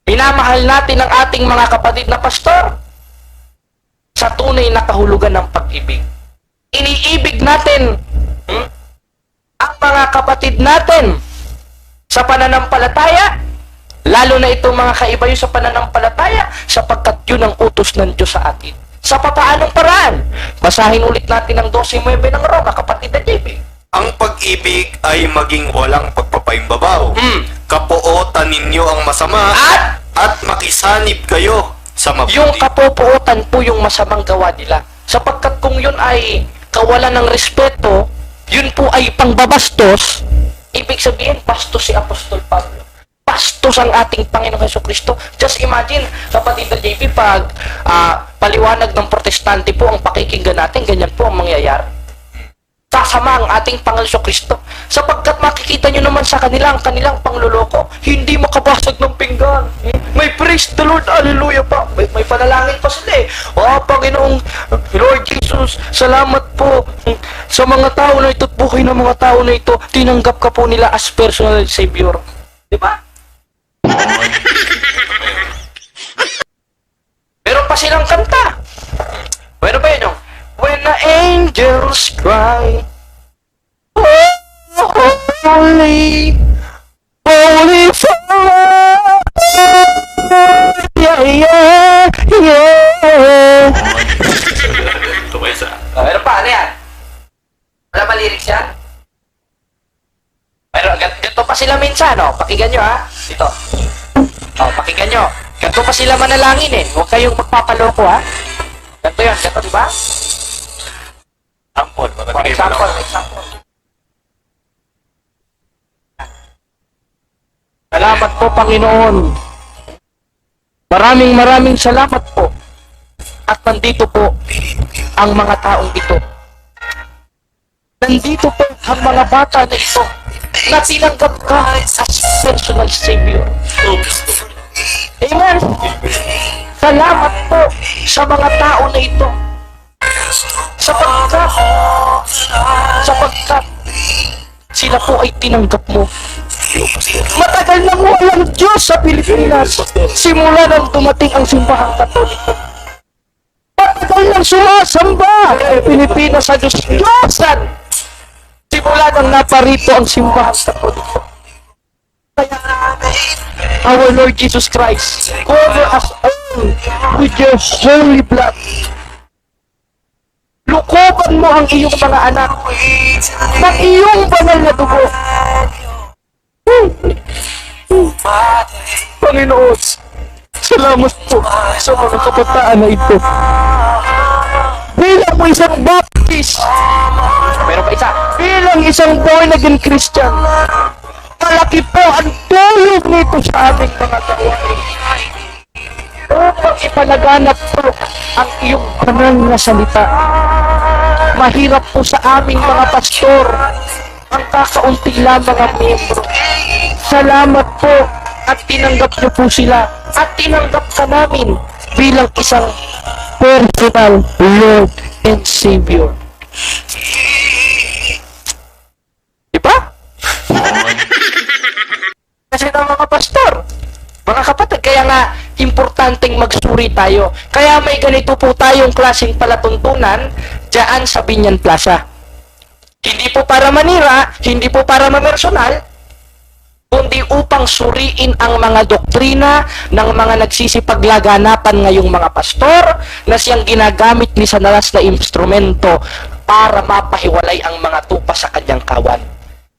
Minamahal natin ang ating mga kapatid na pastor sa tunay na kahulugan ng pag-ibig. Iniibig natin ang mga kapatid natin sa pananampalataya, lalo na itong mga kaibayo sa pananampalataya, sapagkat yun ang utos ng Diyos sa atin. Sa papaanong paraan? Basahin ulit natin ang 12:9 ng Roma, kapatid na JB. Ang pag-ibig ay maging walang pagpapaimbabaw. Kapuotan ninyo ang masama at makisanib kayo sa mabuti. Yung kapupuotan po yung masamang gawa nila. Sapagkat kung yun ay kawalan ng respeto, yun po ay pangbabastos, ibig sabihin, bastos si Apostol Pablo. Bastos ang ating Panginoong Jesucristo. Just imagine, kapatid na JP, pag paliwanag ng protestante po ang pakikinggan natin, ganyan po ang mangyayari. Sasama ang ating Panginoong Jesucristo. Sapagkat makikita nyo naman sa kanila ang kanilang pangluloko, hindi makabasag ng pinggan. May praise the Lord, hallelujah pa. May panalangin pa sila eh. Panginoong Lord Jesus, salamat po sa mga tao na ito at buhay ng mga tao na ito. Tinanggap ka po nila as personal Savior. Diba? Meron pa silang kanta. Meron ba yun yung When the angels cry, holy, holy Father, yeah, yeah, yeah. Meron pa, ano yan? Wala ba lyrics yan? Pero ganito pa sila minsan, no? Pakinggan nyo, ha? Ito. Pakinggan nyo. Ganito pa sila manalangin, eh. Huwag kayong magpapaloko, ha? Ganito yan. Ganito, diba? Example. Salamat po, Panginoon. Maraming salamat po. At nandito po ang mga taong ito. Nandito po ang mga bata na ito na tinanggap ka as personal Savior. Amen. Salamat po sa mga tao na ito. Sapagkat sila po ay tinanggap mo. Matagal na mo walang Diyos sa Pilipinas. Simula nang dumating ang simbahang Katoliko. Matagal nang sumasamba sa Pilipinas sa Diyos-Diyosan. Simula nang naparito ang simbahang Katoliko. Kaya our Lord Jesus Christ, cover us all with your holy blood. Lukoban mo ang iyong mga anak ng iyong banal na dugo. Panginoon, salamat po sa mga kabataan na ito. Bilang mo isang Baptist, pero pa isa, bilang isang born again Christian, malaki po ang tulong nito sa aming mga gawain. Upang ipalaganap po ang iyong banal na salita. Mahirap po sa aming mga pastor ang kakaunti lamang ang miyembro. Salamat po at tinanggap niyo po sila at tinanggap ka namin bilang isang personal Lord and Savior. Diba? Kasi ng mga pastor, mga kapatid, kaya nga importanteng magsuri tayo. Kaya may ganito po tayong klaseng palatuntunan dyan sa Binyan Plaza. Hindi po para manira, hindi po para mamersonal, kundi upang suriin ang mga doktrina ng mga nagsisipaglaganapan ngayong mga pastor na siyang ginagamit ni Satanas na instrumento para mapahiwalay ang mga tupa sa kanyang kawan.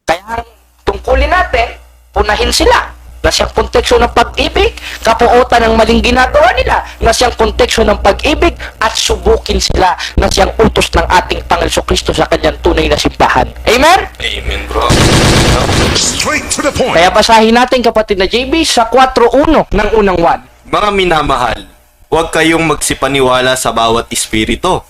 Kaya tungkulin natin, punahin sila na siyang konteksyon ng pag-ibig, kapuotan ng maling ginagawa nila na siyang konteksyon ng pag-ibig at subukin sila na siyang utos ng ating Panginoon Kristo sa kanyang tunay na simbahan. Amen? Amen, bro. Straight to the point. Kaya basahin natin, kapatid na JB, sa 4:1 ng unang 1. Mga minamahal, huwag kayong magsipaniwala sa bawat espiritu,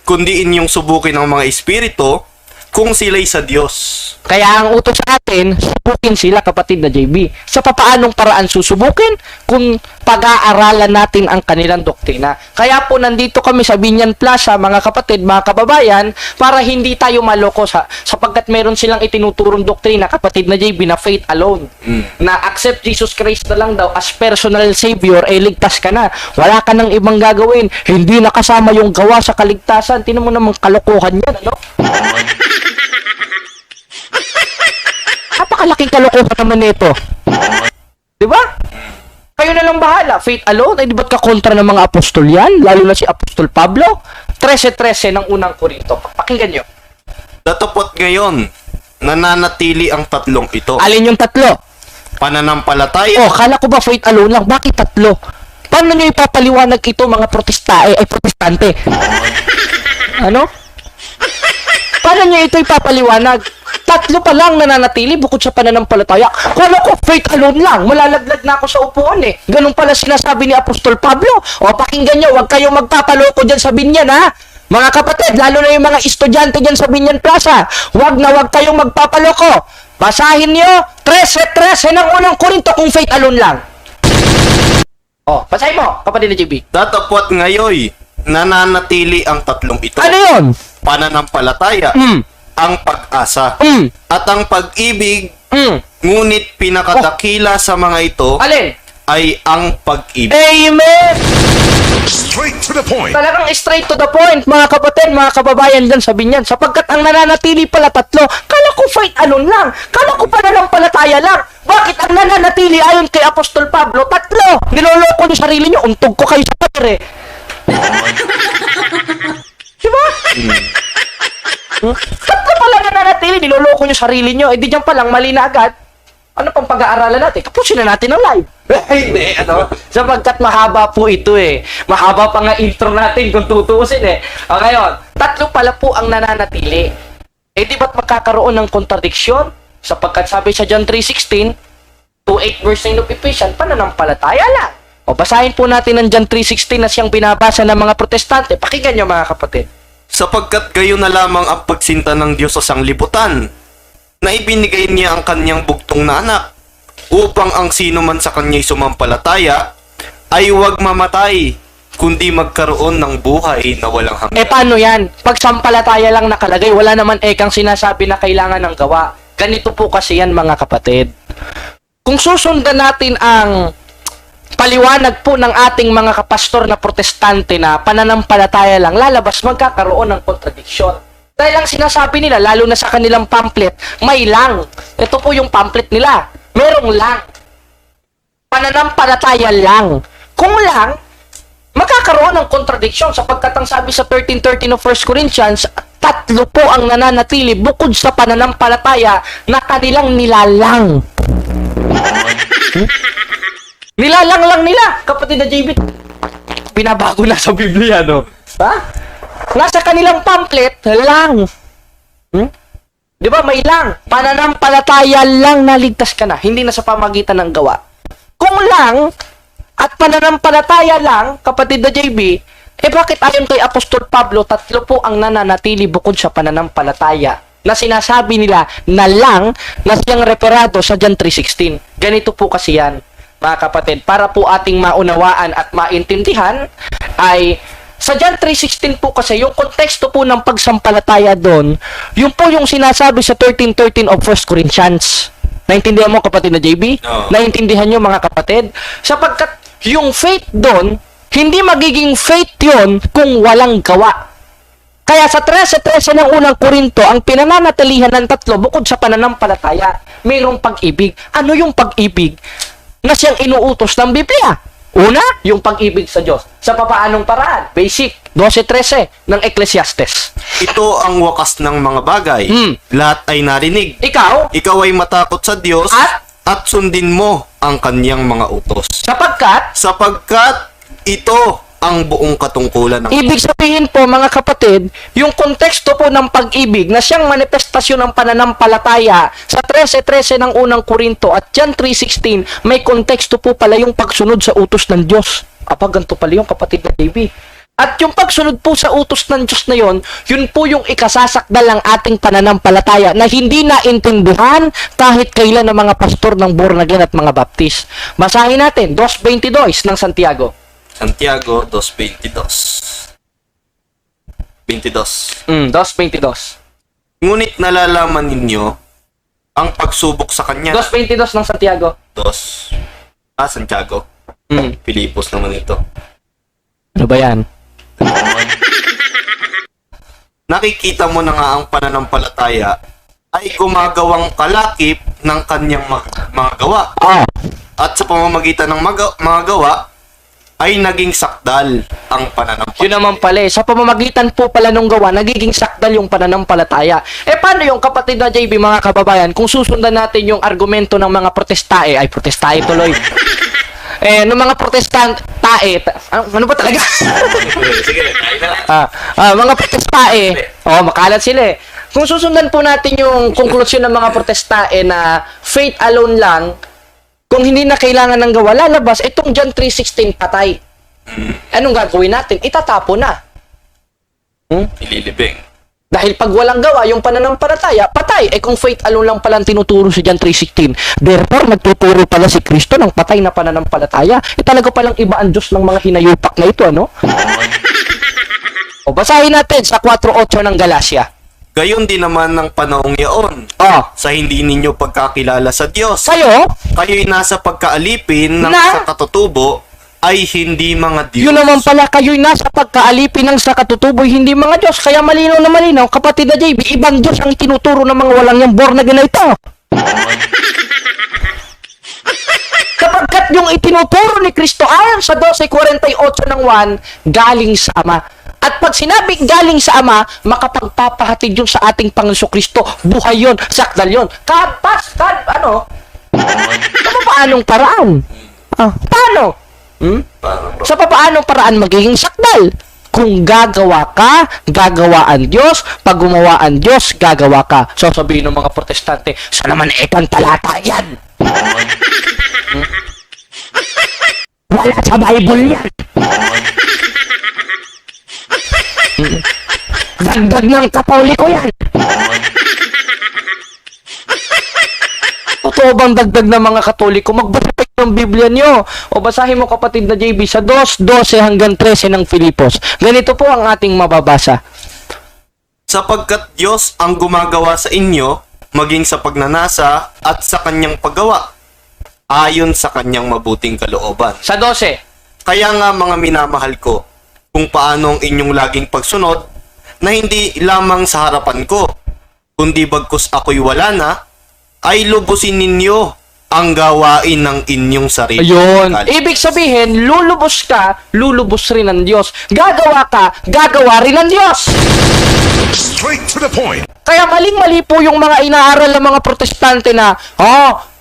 kundi inyong subukin ang mga espiritu kung sila'y sa Diyos. Kaya ang utos sa atin, subukin sila, kapatid na JB. Sa papaanong paraan susubukin? Kung pag-aaralan natin ang kanilang doktrina. Kaya po nandito kami sa Binyan Plaza, mga kapatid, mga kababayan, para hindi tayo maloko sapagkat meron silang itinuturong doktrina, kapatid na JB, na faith alone. Na accept Jesus Christ na lang daw as personal Savior, ligtas ka na. Wala ka nang ibang gagawin. Hindi nakasama yung gawa sa kaligtasan. Tinan mo namang kalokohan yan, ano? Napakalaking kalokohan naman nito. Di ba? Kayo na lang bahala. Faith alone, di ba't kakontra ng mga apostol yan? Lalo na si Apostol Pablo. 13:13 ng unang Korinto. Pakinggan nyo. Datapot ngayon, nananatili ang tatlong ito. Alin yung tatlo? Pananampalataya, Oh, kala ko ba faith alone lang? Bakit tatlo? Paano nyo ipapaliwanag ito mga protestante? Ano? Paano nyo ito ipapaliwanag? Tatlo pa lang nananatili bukod sa pananampalataya. Kala ko faith alone lang. Malalaglag na ako sa upuan eh. Ganun pala sinasabi ni Apostol Pablo. O pakinggan nyo, huwag kayong magpapaloko dyan sa Binyan ha. Mga kapatid, lalo na yung mga estudyante dyan sa Binyan Plaza. Huwag kayong magpapaloko. Basahin nyo 13:13 ng unang Korinto kung faith alone lang. O, basahin mo, kapatid na JB. datapot ngayon, nananatili ang tatlong ito. Ano yun? Pananampalataya, ang pag-asa, at ang pag-ibig, ngunit pinakadakila sa mga ito Alin? ay ang pag-ibig. Amen! Straight to the point. Talagang straight to the point, mga kapatid, mga kababayan dyan sa Binyan. Sapagkat ang nananatili pala tatlo, kala ko fight alone lang. Kala ko pananampalataya lang. Bakit ang nananatili ayon kay Apostol Pablo, tatlo? Niloloko niyo sarili niyo, untog ko kayo sa pader eh. Diba? Tatlo pala nananatili, niloloko niyo sarili niyo. Eh di dyan palang mali na agad. Ano pang pag-aaralan natin? Kapusin na natin ang live. Hindi, ano? Sapagkat mahaba po ito eh. Mahaba pa nga intro natin kung tutuusin eh. O ngayon, tatlo pala po ang nananatili. Eh di ba't magkakaroon ng kontradiksyon? Sapagkat sabi sa John 3:16, 2:8 verse 9 of Ephesians, pananampalataya lang. O basahin po natin ang John 3:16 na siyang binabasa ng mga protestante. Pakinggan nyo mga kapatid. Sapagkat gayon na lamang ang pagsinta ng Diyos sa sanglibutan, na ibinigay niya ang kanyang bugtong na anak, upang ang sino man sa kanya'y sumampalataya ay huwag mamatay, kundi magkaroon ng buhay na walang hanggan. Eh paano yan? Pag sampalataya lang nakalagay, wala naman ekang sinasabi na kailangan ng gawa. Ganito po kasi yan mga kapatid. Kung susundan natin ang paliwanag po ng ating mga kapastor na protestante na pananampalataya lang, lalabas magkakaroon ng kontradiksyon. Dahil ang sinasabi nila, lalo na sa kanilang pamphlet, may lang. Ito po yung pamphlet nila. Merong lang. Pananampalataya lang. Kung lang, magkakaroon ng kontradiksyon sapagkat ang sabi sa 13:13 of 1 Corinthians, tatlo po ang nananatili bukod sa pananampalataya na kanilang nilalang. Nilalang lang nila, kapatid na JB. Binabago na sa Biblia, no? Ha? Nasa kanilang pamphlet, lang. Di ba? May lang. Pananampalataya lang naligtas ka na. Hindi na sa pamagitan ng gawa. Kung lang, at pananampalataya lang, kapatid na JB, eh bakit ayon kay Apostol Pablo, tatlo po ang nananatili bukod sa pananampalataya na sinasabi nila na lang na siyang referado sa John 3:16. Ganito po kasi yan. mga kapatid, para po ating maunawaan at maintindihan, ay sa John 3:16 po kasi, yung konteksto po ng pagsampalataya doon, yun po yung sinasabi sa 13:13 of 1 Corinthians. Naintindihan mo, kapatid na JB? Oo. Naintindihan nyo, mga kapatid? Sapagkat yung faith doon, hindi magiging faith yun kung walang gawa. Kaya sa 13:13 ng unang Korinto, ang pinananatilihan ng tatlo bukod sa pananampalataya, mayroong pag-ibig. Ano yung pag-ibig na siyang inuutos ng Biblia? Una, yung pag-ibig sa Diyos. Sa papaanong paraan? Basic, 12:13 ng Ecclesiastes. Ito ang wakas ng mga bagay. Lahat ay narinig. Ikaw, Ikaw ay matakot sa Diyos at sundin mo ang kanyang mga utos. Sapagkat ito ang buong katungkulan ng ibig sabihin po, mga kapatid, yung konteksto po ng pag-ibig na siyang manifestasyon ng pananampalataya sa 13:13 ng unang Korinto at John 3:16, may konteksto po pala yung pagsunod sa utos ng Diyos. Ganito pala yung kapatid na baby. At yung pagsunod po sa utos ng Diyos na yun po yung ikasasakdal ng ating pananampalataya na hindi naintindihan kahit kailan ng mga pastor ng born again at mga baptist. Basahin natin, 2:22 ng Santiago. Santiago 2:22. 2:22. Ngunit nalalaman ninyo ang pagsubok sa kanya. 2:22 ng Santiago. Santiago. Mm. Filipos naman ito. Ano ba yan? Nakikita mo na nga ang pananampalataya ay gumagawang kalakip ng kanyang mga gawa. At sa pamamagitan ng mga gawa, ay naging sakdal ang pananampalataya. Yun naman pala sa pamamagitan po pala nung gawa, nagiging sakdal yung pananampalataya. Paano yung kapatid na JB, mga kababayan, kung susundan natin yung argumento ng mga protestae tuloy. Ng mga protestae, ano ba talaga? Sige, tayo na. Mga protestae, makalat sila eh. Kung susundan po natin yung konklusyon ng mga protestae na faith alone lang, kung hindi na kailangan ng gawa, lalabas, itong John 3:16 patay. Anong gagawin natin? Itatapon na. Ililibing. Dahil pag walang gawa, yung pananampalataya, patay. Kung faith alone lang palang tinuturo si John 3:16, therefore, nagtuturo pala si Kristo ng patay na pananampalataya. Talaga palang iba ang Diyos ng mga hinayupak na ito, ano? Basahin natin sa 4:8 ng Galacia. Gayon din naman ng panahong yaon. Sa hindi ninyo pagkakilala sa Diyos. Kayo'y nasa pagkaalipin ng sa katutubo ay hindi mga Diyos. Yun naman pala, kayo'y nasa pagkaalipin ng sa katutubo ay hindi mga Diyos. Kaya malinaw na malinaw, kapatid na JB, ibang Diyos ang tinuturo ng mga walang yung born again na ito. Kapagkat yung itinuturo ni Kristo ayon sa 12:48 ng 1, galing sa Ama. At pag sinabing galing sa Ama, makapagpapahatid yun sa ating Panginoon Kristo. Buhay yun, sakdal yun. Paanong paraan? Paano? Sa paanong paraan magiging sakdal? Kung gagawa ka, gagawa ang Diyos. Pag gumawa ang Diyos, gagawa ka. So sabihin ng mga protestante, saan naman ikang talata yan? Wala sa Bible yan. Dagdag ng Katoliko yan. Totoo bang dagdag ng mga Katoliko? Magbasa ng Biblia nyo. O basahin mo, kapatid na JB, sa 2:12 hanggang 13 ng Filipos. Ganito po ang ating mababasa. Sapagkat Diyos ang gumagawa sa inyo, maging sa pagnanasa at sa kanyang paggawa, ayon sa kanyang mabuting kalooban. Sa 12. Kaya nga, mga minamahal ko, kung paano ang inyong laging pagsunod, na hindi lamang sa harapan ko, kundi bagkus ako'y wala na, ay lubusin ninyo ang gawain ng inyong sarili. Ayun. Ibig sabihin, lulubos ka, lulubos rin ng Diyos. Gagawa ka, gagawa rin ng Diyos. Straight to the point. Kaya maling-mali po yung mga inaaral ng mga protestante na,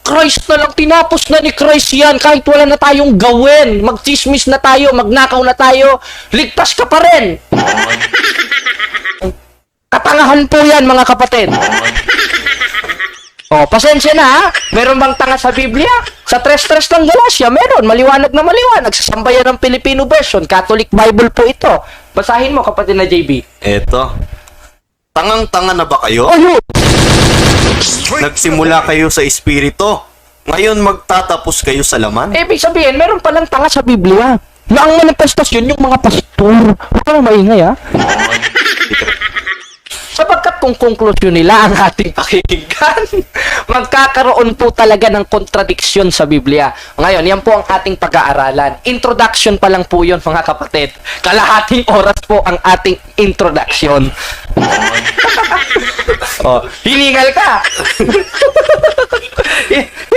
Christ na lang, tinapos na ni Christ yan, kahit wala na tayong gawin, magchismis na tayo, magnakaw na tayo, ligtas ka pa rin. Katangahan po yan, mga kapatid. Pasensya na ha. Meron bang tanga sa Biblia? Sa 3:3 ng Galacia, meron. Maliwanag na maliwanag. Sa sambayan ng Filipino version, Catholic Bible po ito. Basahin mo, kapatid na JB. Eto. Tangang-tanga na ba kayo? Ayun! Straight Nagsimula kayo sa espiritu, Ngayon magtatapos kayo sa laman? Ibig sabihin, meron palang tanga sa Biblia. Na ang manifestasyon yung mga pastor. Huwag ka na maingay, ha? Sapagkat kung konklusyon nila ang ating pakikinggan, magkakaroon po talaga ng kontradiksyon sa Biblia. Ngayon, yan po ang ating pag-aaralan. Introduction pa lang po yun, mga kapatid. Kalahating oras po ang ating introduction. Oh, hiningal ka.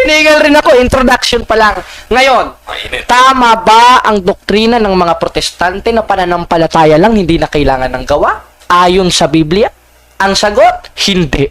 Hiningal rin ako, introduction pa lang. Ngayon, tama ba ang doktrina ng mga protestante na pananampalataya lang hindi na kailangan ng gawa? Ayon sa Biblia? Ang sagot, hindi.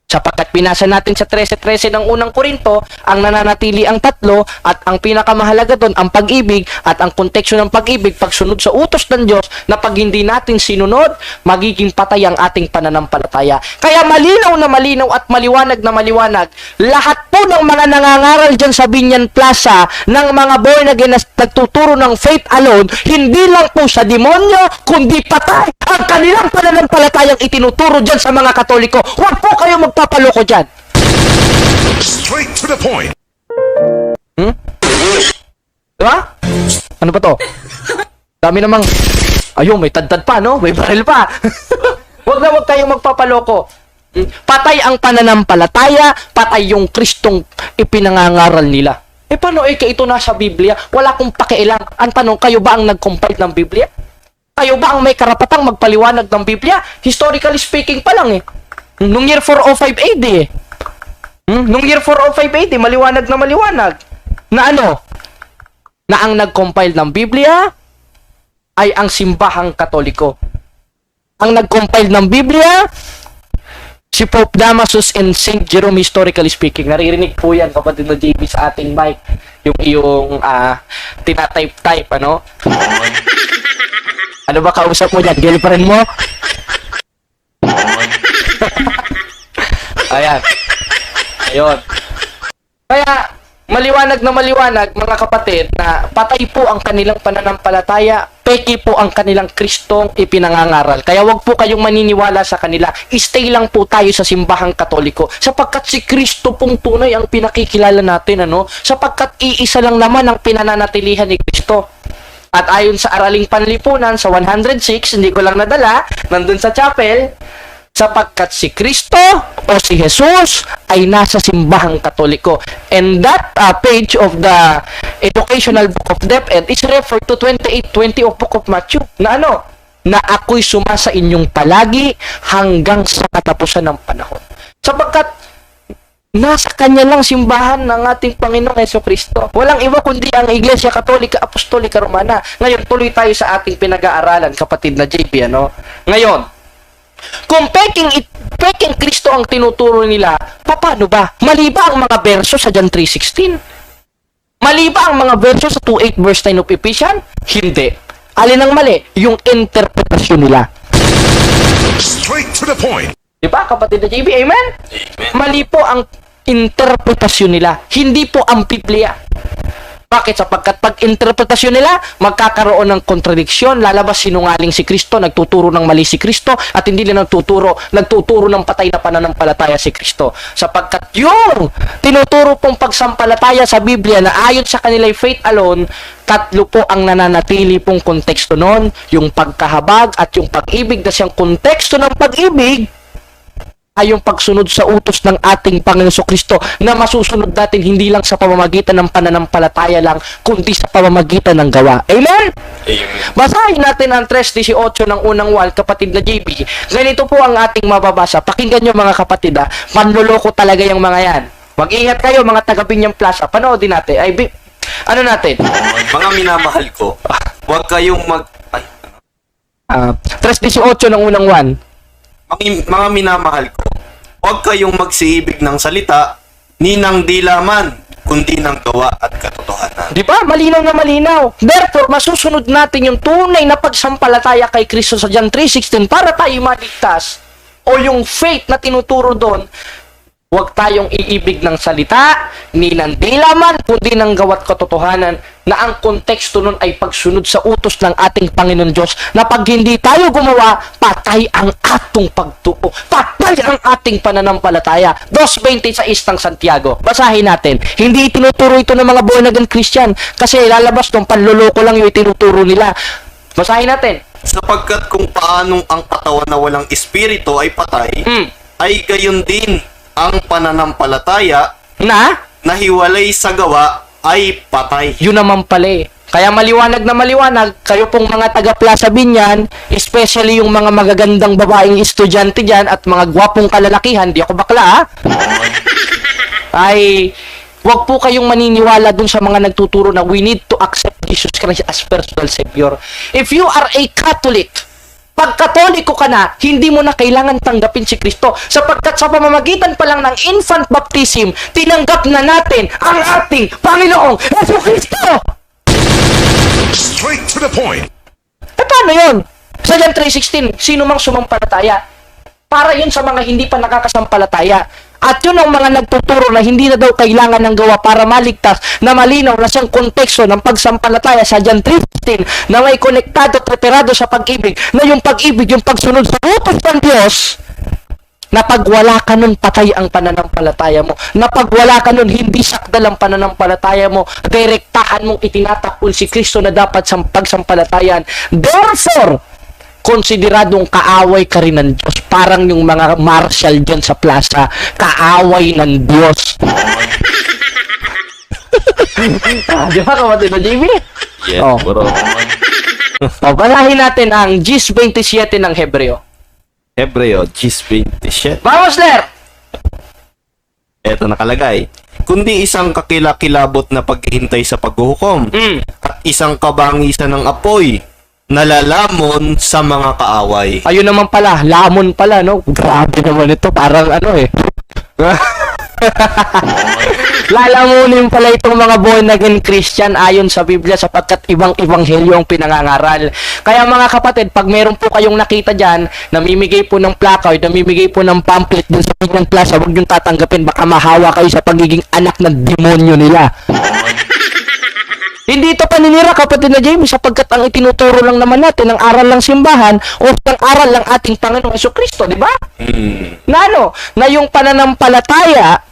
Sapagkat pinasa natin sa 13:13 ng unang Korinto, ang nananatili ang tatlo at ang pinakamahalaga doon, ang pag-ibig at ang konteksto ng pag-ibig, pagsunod sa utos ng Diyos na pag hindi natin sinunod, magiging patay ang ating pananampalataya. Kaya malinaw at maliwanag na maliwanag, lahat po ng mga nangangaral dyan sa Binyan Plaza ng mga born again na nagtuturo ng faith alone, hindi lang po sa demonyo, kundi patay ang kanilang pananampalatayang itinuturo dyan sa mga Katoliko. Huwag po kayo magpapaloko dyan. Straight to the point. Diba? Ano pa to? Dami namang... Ayun, may tadtad pa, no? May baril pa. Huwag kayong magpapaloko. Patay ang pananampalataya, patay yung Kristong ipinangangaral nila. Paano ito nasa Biblia? Wala akong pakialam. Ang tanong, kayo ba ang nag-compile ng Biblia? Kayo ba ang may karapatang magpaliwanag ng Biblia? Historically speaking pa lang Nung year 405 AD Nung year 405 AD, maliwanag. Na ano? Na ang nag-compile ng Biblia ay ang simbahang Katoliko. Ang nag-compile ng Biblia, si Pope Damasus and St. Jerome, historically speaking. Naririnig po yan, kapatid na JB, sa ating mic. Yung tinatype-type, ano? Ano ba kausap mo dyan? Girlfriend mo? Ayan. Ayun. Kaya, maliwanag, mga kapatid, na patay po ang kanilang pananampalataya, peki po ang kanilang Kristong ipinangangaral. Kaya wag po kayong maniniwala sa kanila. Stay lang po tayo sa simbahang Katoliko. Sapagkat si Kristo pong tunay ang pinakikilala natin, ano? Sapagkat iisa lang naman ang pinananatilihan ni Kristo. At ayon sa Araling Panlipunan sa 106, hindi ko lang nadala, nandun sa chapel, sapagkat si Kristo o si Jesus ay nasa simbahang Katoliko. And that page of the Educational Book of DepEd is referred to 28:20 of Book of Matthew. Na ano? Na ako'y sumasa inyong palagi hanggang sa katapusan ng panahon. Sapagkat nasa kanya lang simbahan ng ating Panginoong Jesucristo. Walang iba kundi ang Iglesia Katolika Apostolika Romana. Ngayon, tuloy tayo sa ating pinag-aaralan, kapatid na JP, ano? Ngayon, kung peking Kristo ang tinuturo nila, paano ba? Mali ba ang mga verso sa John 3:16? Mali ba ang mga verso sa 2:8 verse 9 of Ephesians? Hindi. Alin ang mali? Yung interpretasyon nila. Straight to the point. Diba, kapatid na JB? Amen? Mali po ang interpretasyon nila, hindi po ang Biblia. Bakit? Sapagkat pag interpretasyon nila, magkakaroon ng kontradiksyon, lalabas sinungaling si Kristo, nagtuturo ng mali si Kristo, at hindi na nagtuturo ng patay na pananampalataya si Kristo. Sapagkat yung tinuturo pong pagsampalataya sa Biblia na ayon sa kanila'y faith alone, tatlo po ang nananatili pong konteksto nun, yung pagkahabag at yung pag-ibig, na siyang konteksto ng pag-ibig ay yung pagsunod sa utos ng ating Panginoon Kristo na masusunod natin hindi lang sa pamamagitan ng pananampalataya lang, kundi sa pamamagitan ng gawa. Amen? Amen. Basahin natin ang 3:18 ng unang wal, kapatid na JB. Ganito po ang ating mababasa. Pakinggan nyo, mga kapatid, manloloko talaga yung mga yan. Mag-ingat kayo, mga taga-Binyang Plaza. Panoodin natin. Ano natin? Mga minamahal ko, huwag kayong 3:18 ng unang wal. mga minamahal ko, huwag kayong magsiibig ng salita, ni ng dilaman, kundi ng gawa at katotohanan. Di ba? Malinaw na malinaw. Therefore, masusunod natin yung tunay na pagsampalataya kay Kristo sa John 3:16 para tayo maligtas. O yung faith na tinuturo doon, Huwag tayong iibig ng salita, ni ng dilaman, kundi ng gawat katotohanan, na ang konteksto nun ay pagsunod sa utos ng ating Panginoon Diyos, na pag hindi tayo gumawa, patay ang atong pagtuo, patay ang ating pananampalataya. 2:26 ng Santiago. Basahin natin. Hindi itinuturo ito ng mga born again Christian, kasi lalabas ng panloloko lang yung itinuturo nila. Basahin natin. Sapagkat kung paanong ang katawan na walang espiritu ay patay, ay gayon din ang pananampalataya Na? na hiwalay sa gawa ay patay. Yun naman pala eh. Kaya maliwanag na maliwanag, kayo pong mga taga-Plaza Binyan, especially yung mga magagandang babaeng estudyante dyan at mga gwapong kalalakihan, di ako bakla ha? Ay, wag po kayong maniniwala dun sa mga nagtuturo na we need to accept Jesus Christ as personal Savior. If you are a Catholic, pag Katoliko ka na, hindi mo na kailangan tanggapin si Kristo. Sapagkat sa pamamagitan pa lang ng infant baptism, tinanggap na natin ang ating Panginoong Yesu Kristo! Straight to the point. Eh paano yun? Sa John 3:16, sino mang sumampalataya? Para yun sa mga hindi pa nakakasampalataya. At yun ang mga nagtuturo na hindi na daw kailangan ng gawa para maligtas, na malinaw na siyang konteksto ng pagsampalataya sa John 3:16 na may konektado, preparado sa pag-ibig, na yung pag-ibig, yung pagsunod sa utos ng Diyos, na pag wala ka nun, patay ang pananampalataya mo. Na pag wala ka nun, hindi sakdal ang pananampalataya mo. Direktahan mong itinatakol si Kristo na dapat sa pagsampalatayan. Therefore, konsideradong kaaway ka rin ng Diyos. Parang yung mga marshal dyan sa plaza, kaaway ng Diyos. Di ba kapatid na JB? Yeah, Oh. bro. Balahin natin ang Gis 27 ng Hebreo. Hebreo 10:27. Vamos, Ler! Eto nakalagay. Kundi isang kakilakilabot na paghihintay sa paghuhukom at isang kabangisan ng apoy na lalamon sa mga kaaway. Ayun naman pala, lamon pala, no? Grabe naman ito, parang ano eh. Lalamunin pala itong mga born again Christian ayon sa Biblia sapagkat ibang ebanghelyo ang pinangangaral. Kaya mga kapatid, pag meron po kayong nakita dyan, namimigay po ng placard, namimigay po ng pamphlet dun sa Binyan Plaza, huwag niyong tatanggapin, baka mahawa kayo sa pagiging anak ng demonyo nila. Hindi ito paninira, kapatid na Jamie, sapagkat ang itinuturo lang naman natin ng aral ng simbahan o ng aral ng ating Panginoong Jesucristo, di ba? Na ano? Na yung pananampalataya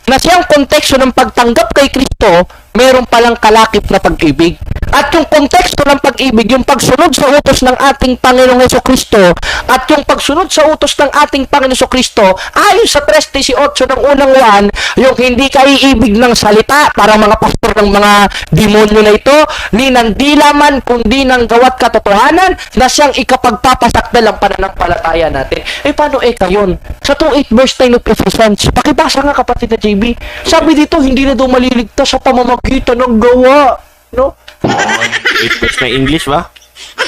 na siyang konteksto ng pagtanggap kay Kristo, meron palang kalakip na pag-ibig. At yung konteksto ng pag-ibig, yung pagsunod sa utos ng ating Panginoong Jesucristo, at yung pagsunod sa utos ng ating Panginoong Jesucristo, ayon sa 3:18 ng unang 1, yung hindi ka iibig ng salita, para mga pastor ng mga demonyo na ito, ni ng dilaman, kundi ng gawat katotohanan, na siyang ikapagpapasakdal ang pananampalataya natin. Eh, paano kayon? Sa 2:8 verse 9 of Ephesians, pakibasa nga kapatid na JB, sabi dito, hindi na daw maliligtas sa pamamagitan ng gawa. No? Wait, verse na English ba?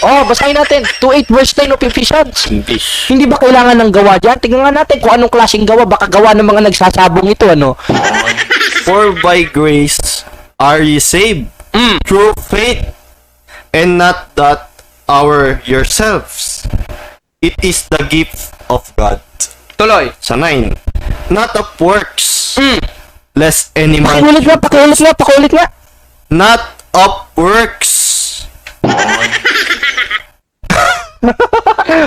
Oh, basahin natin. 2:8 verse 10 of Ephesians. English. Hindi ba kailangan ng gawa dyan? Tingnan nga natin kung anong klaseng gawa. Baka gawa ng mga nagsasabong ito, ano? For by grace are ye saved through faith, and not that our yourselves. It is the gift of God. Tuloy. Sa 9. Not of works, lest any man... Pakiulit nga. Not of works.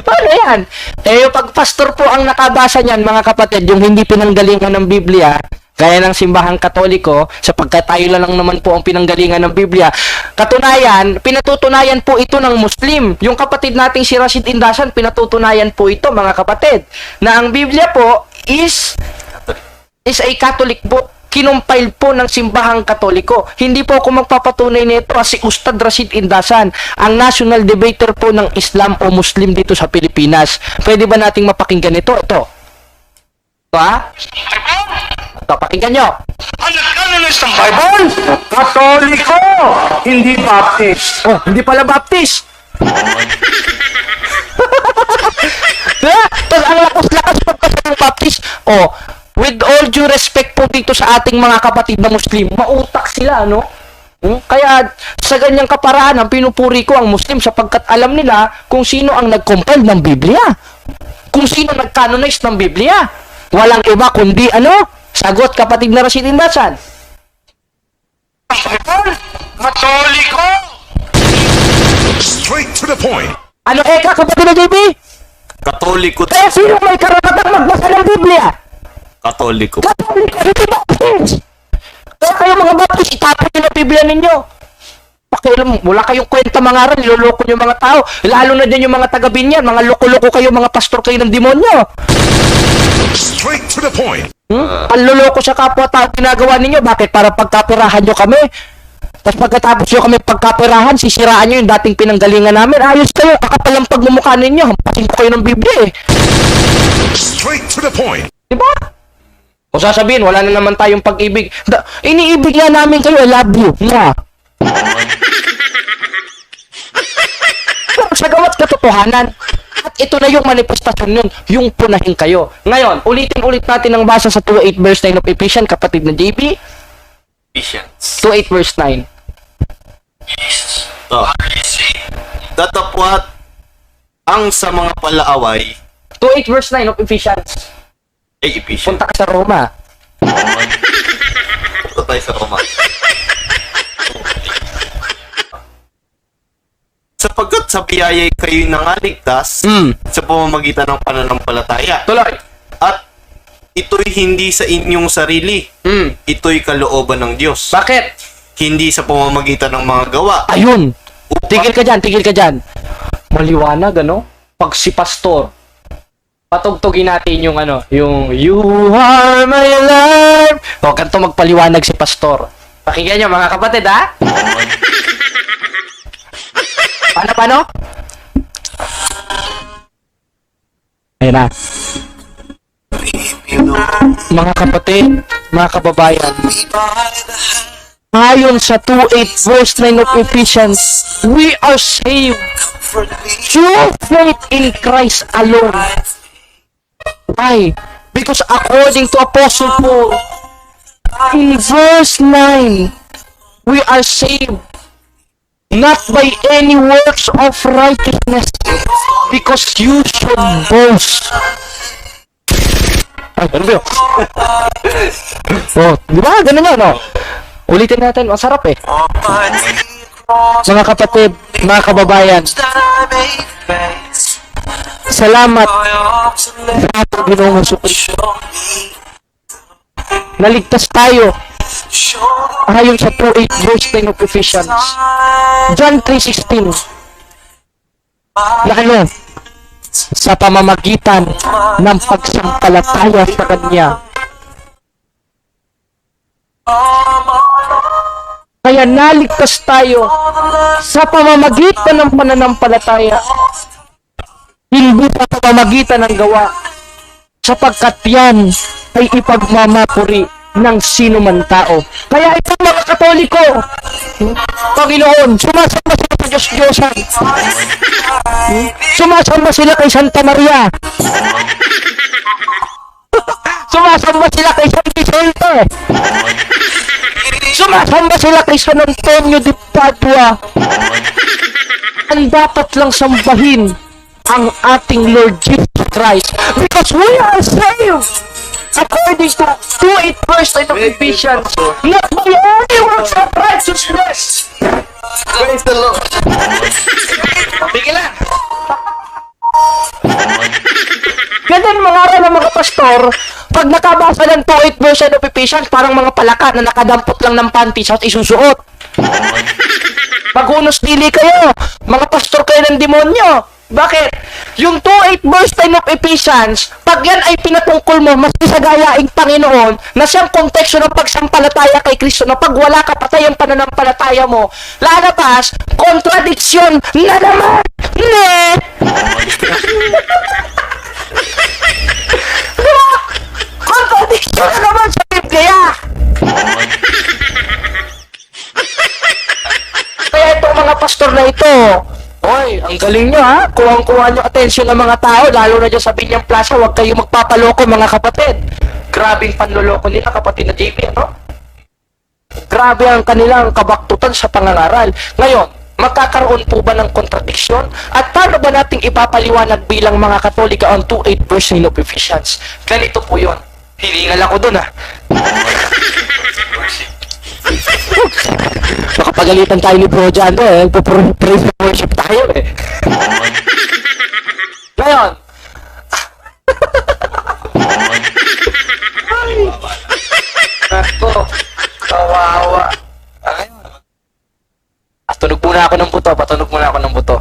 Paano yan? Eh, yung pag pastor po ang nakabasa niyan, mga kapatid, yung hindi pinanggalingan ng Biblia, gaya ng simbahang Katoliko, sapagkat tayo lang naman po ang pinanggalingan ng Biblia, katunayan, pinatutunayan po ito ng Muslim. Yung kapatid nating si Rashid Indasan, pinatutunayan po ito, mga kapatid, na ang Biblia po is a Catholic book. Kinumpile po ng simbahang Katoliko. Hindi po ako magpapatunay nito si Ustad Rashid Indasan, ang national debater po ng Islam o Muslim dito sa Pilipinas. Pwede ba nating mapakinggan ito? Ito. Ito ha? Ito, pakinggan nyo. Ang nagkanalis ng Bible, Katoliko, hindi Baptist. Oh, hindi pala Baptist. Tapos ang lakas-lakas pagkasa ng Baptist. Oh, with all due respect po dito sa ating mga kapatid na Muslim, mautak sila, no? Kaya sa ganyang kaparaan, ang pinupuri ko ang Muslim sapagkat alam nila kung sino ang nag-compile ng Biblia. Kung sino nag-canonize ng Biblia. Walang iba kundi ano? Sagot kapatid na Rashid Indasan. Katoliko! Straight to the point. Ano kapatid na JB? Katoliko. Eh, sino may karapatang magbasa ng Biblia? Katoliko. Katoliko, hindi Baptist. Kaya kayo mga Baptist, itapon nyo na Biblia ninyo. Pakialam, wala kayong kwenta mga aral, niloloko nyo mga tao. Lalo na din yung mga taga-binyan, mga loko-loko kayo, mga pastor kayo ng demonyo. Straight to the point. Panloloko sa kapwa-tao ginagawa ninyo. Bakit? Para pagkapirahan nyo kami. Tapos pagkatapos nyo kami pagkapirahan, sisiraan nyo yung dating pinanggalingan namin. Ayos kayo, kakapalang pagmumukha ninyo. Hampasin ko kayo ng Biblia eh. Straight to the point. Diba? O sasabihin, wala na naman tayong pag-ibig. Iniibig nga namin kayo, I love you. Nga. Sa gawat katotohanan. At ito na yung manifestasyon nun, yung punahin kayo. Ngayon, ulitin-ulit natin ang basa sa 2:8 verse 9 of Ephesians, kapatid na JB. Ephesians. 2:8 verse 9. To. Datapwat ang sa mga palaaway 2:8 verse 9 of Ephesians. ay Ephesians. Punta ka sa Roma. Punta tayo sa Roma. Sapagkat sa biyaya kayo nangaligtas sa pamamagitan ng pananampalataya. Tuloy. At ito'y hindi sa inyong sarili. Ito'y kalooban ng Diyos. Bakit? Hindi sa pamamagitan ng mga gawa. Ayun. Tigil ka dyan. Maliwanag, ano? Pag si pastor, patugtugin natin yung ano, yung You are my life. O, kanto magpaliwanag si pastor. Pakinggan nyo, mga kapatid, ha? Paano? Ayun na. Mga kapatid, mga kababayan, ayon sa 2:8 verse 9 of Ephesians, we are saved through faith in Christ alone. Why? Because according to Apostle Paul, in verse 9, we are saved not by any works of righteousness, because you should boast. Ay, ano ba yun? Oh, di ba? Ganun yun, no? Ulitin natin, ang sarap eh. Mga kapatid, mga kababayan, salamat sa ating Ginoong Jesucristo. Naligtas tayo ayon sa 2:8 verse 10 of Ephesians. John 3:16. Na ano? Sa pamamagitan ng pagsampalataya sa Kanya. Kaya naligtas tayo sa pamamagitan ng pananampalataya. Hindi sa pamamagitan ng gawa. Sapagkat yan ay ipagmamapuri ng sino man tao. Kaya ito mga Katoliko, Panginoon, sumasamba sila sa Diyos-Diyosan. Sumasamba sila kay Santa Maria. Sumasamba sila kay San Vicente. Sumasamba sila kay San Antonio de Padua. Ang dapat lang sambahin ang ating Lord Jesus Christ, because we are saved according to 2:8 verse 9 of Ephesians, not by any works of righteousness. Praise the Lord. Bigyan lang. Ganun mga aral ng mga pastor, pag nakabasa ng 2:8 verse 9 of Ephesians, parang mga palaka na nakadampot lang ng panties at isusuot. Maghunos dili kayo, mga pastor kayo ng demonyo. Bakit? Yung 2:8 verse 10 of Ephesians, pag yan ay pinatungkol mo, mas isagayaing Panginoon na siyang konteksto ng pagsampalataya kay Kristo, na pag wala ka patay ang pananampalataya mo, lalabas, kontradiksyon na naman! Ne! Kontradiksyon na naman sa Biblia! Kaya itong mga pastor na ito, oy, ang galing nyo ha. Kuwang-kuha nyo atensyon ng mga tao, lalo na dyan sa Binyang Plaza, huwag kayo magpapaloko mga kapatid. Grabing panloloko nila, kapatid na JP, ano? Grabe ang kanilang kabaktutan sa pangangaral. Ngayon, Magkakaroon po ba ng contradiction? At paano ba nating ipapaliwanag bilang mga Katolika ang 2:8 verse of Ephesians? Ganito po yun. Hiningal ako dun, Makapagalitan tayo ni Bro John doon, praise and worship tayo Ngayon, Nako, kawawa. Tunog muna ako ng buto, patunog muna ako ng buto.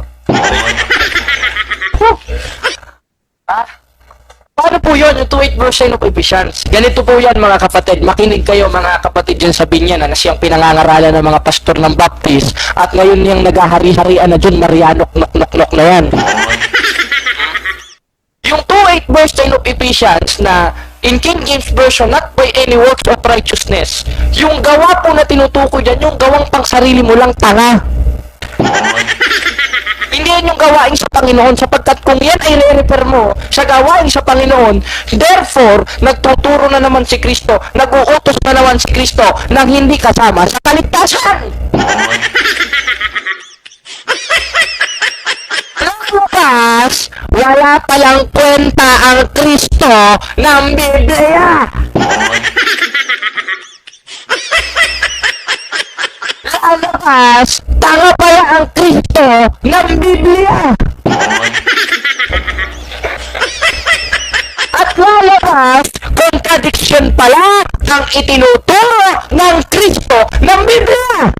Paano po yun, yung 2:8 verse of Ephesians? Ganito po yan mga kapatid, makinig kayo mga kapatid dyan sa Binyan na siyang pinangangaralan ng mga pastor ng Baptist at ngayon yung naghahari-harian na dyan, Marianok, nok na yan. Yung 2:8 verse of Ephesians na in King James Version, not by any works of righteousness. Yung gawa po na tinutukoy dyan, yung gawang pang sarili mo lang tanga. Hindi yan yung gawain sa Panginoon sapagkat kung yan ay re-refer mo sa gawain sa Panginoon, therefore, nagtuturo na naman si Kristo, nag-uutos na naman si Kristo nang hindi kasama sa kaligtasan. Bukas, wala palang kwenta ang Kristo ng Biblia. Lalabas, tanga pala ang Kristo ng Biblia. At lalabas, contradiction pala ang itinuturo ng Kristo ng Biblia.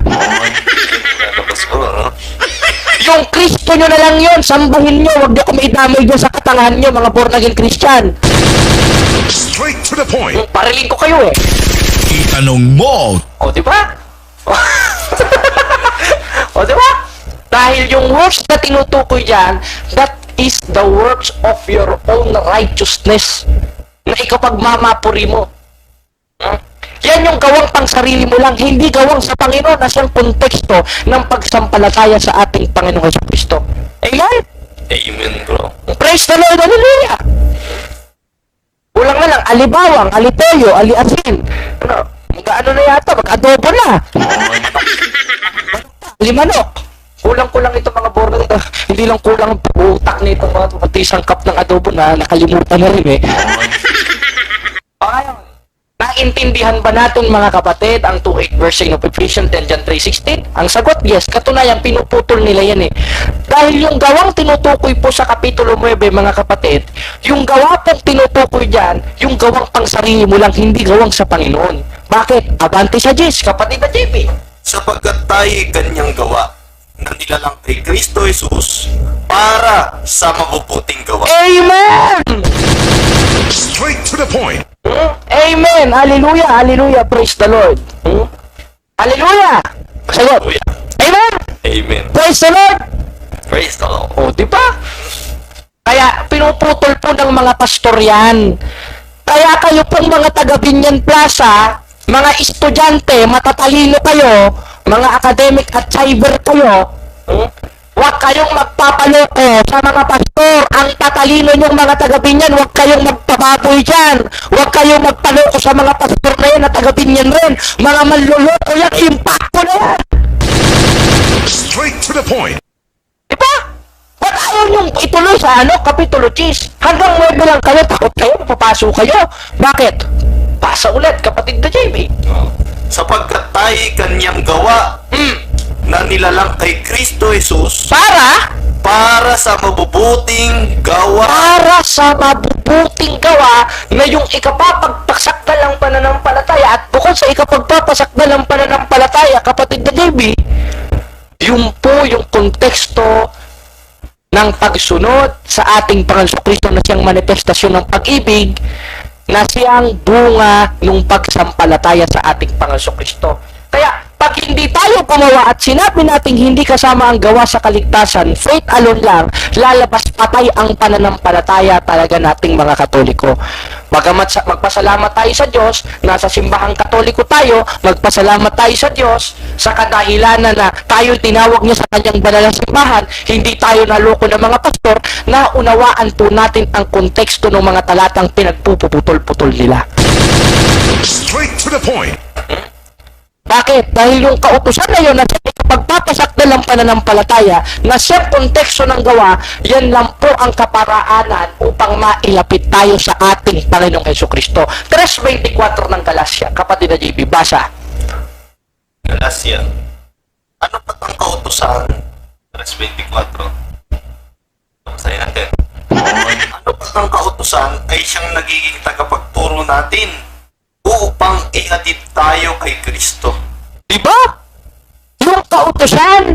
Yung Kristo nyo na lang yun, sambahin nyo, huwag niyo kumidamay dyan sa katangahan nyo, mga born again Christian. Straight to the point. Pariling ko kayo Itanong mo. O, di ba? O, di ba? Dahil yung works na tinutukoy dyan, that is the works of your own righteousness na ikapagmamapuri mo. Yan yung gawang pang sarili mo lang, hindi gawang sa Panginoon na siyang konteksto ng pagsampalataya sa ating Panginoon Jesucristo. Amen? Amen, bro. Praise the Lord, hallelujah! Kulang na lang, alibawang, alitoyo, aliasin. Ano, mag-ano na yata, mag-adobo na. Limanok. Kulang-kulang ito mga born ito. Hindi lang kulang ang utak nito mga pati isang cup ng adobo na nakalimutan na rin Okay. Naintindihan ba natin mga kapatid ang 2:8 verse of Ephesians 10 John 3:16? Ang sagot, yes. Katunayan, pinuputol nila yan Dahil yung gawang tinutukoy po sa Kapitulo 9 mga kapatid, yung gawa pong tinutukoy dyan, yung gawang pang sarili mo lang, hindi gawang sa Panginoon. Bakit? Abante sa Diyos, kapatid na JP. Sapagkat tayo'y kanyang gawa na nilalang kay Kristo Jesus para sa mabubuting gawa. Amen! Straight to the point. Amen! Hallelujah! Hallelujah! Praise the Lord! Hallelujah! Sagot! Hallelujah. Amen! Amen. Praise the Lord! Praise the Lord. O, di ba? Kaya pinuputol po ng mga pastor yan. Kaya kayo pong mga taga Binyan Plaza, mga estudyante, matatalino kayo, mga academic at cyber kayo, huwag kayong magpapaloko sa mga pastor. Ang tatalino nyong mga taga Binyan, huwag kayong magpababoy dyan. Huwag kayong magpaloko sa mga pastor na yan na taga Binyan rin. Mga manluloko yan, impacto na yan. Straight to the point. Diba? Ba't ayaw niyong ituloy sa Kapitulo 10? Hanggang 9 lang kayo, takot kayo, papasok kayo. Bakit? Pasa ulit, kapatid na JB. Sapagkat tayo'y kanyang gawa na nilalang kay Kristo Jesus para sa mabubuting gawa. Para sa mabubuting gawa na yung ikapapagpasakdal ng pananampalataya at bukod sa ikapagpapasakdal ng pananampalataya, kapatid na JB, yung po yung konteksto ng pagsunod sa ating Panginoon Kristo na siyang manifestasyon ng pag-ibig na siyang bunga ng pagsampalataya sa ating Panginoon Kristo. Kaya, pag hindi tayo gumawa at sinabi nating hindi kasama ang gawa sa kaligtasan, faith alone lang, lalabas patay ang pananampalataya talaga nating mga Katoliko. Bagamat magpasalamat tayo sa Diyos, nasa simbahang Katoliko tayo, magpasalamat tayo sa Diyos, sa kadahilanan na tayo tinawag niya sa kanyang banal na simbahan, hindi tayo naloko ng mga pastor, na unawaan po natin ang konteksto ng mga talatang pinagpuputol-putol nila. Straight to the point. Bakit? Dahil yung kautusan na yun na pagpapasakdal ng pananampalataya na siyang konteksto ng gawa, yan lang po ang kaparaanan upang mailapit tayo sa ating Panginoong Hesukristo. 3:24 ng Galasya, kapatid na JB, basa. Galasya. Ano pa ang kautusan? 3:24. Basahin natin. Ano pa ang kautusan ay siyang nagiging tagapagturo natin upang ihatid tayo kay Kristo. Diba? Yung kautusan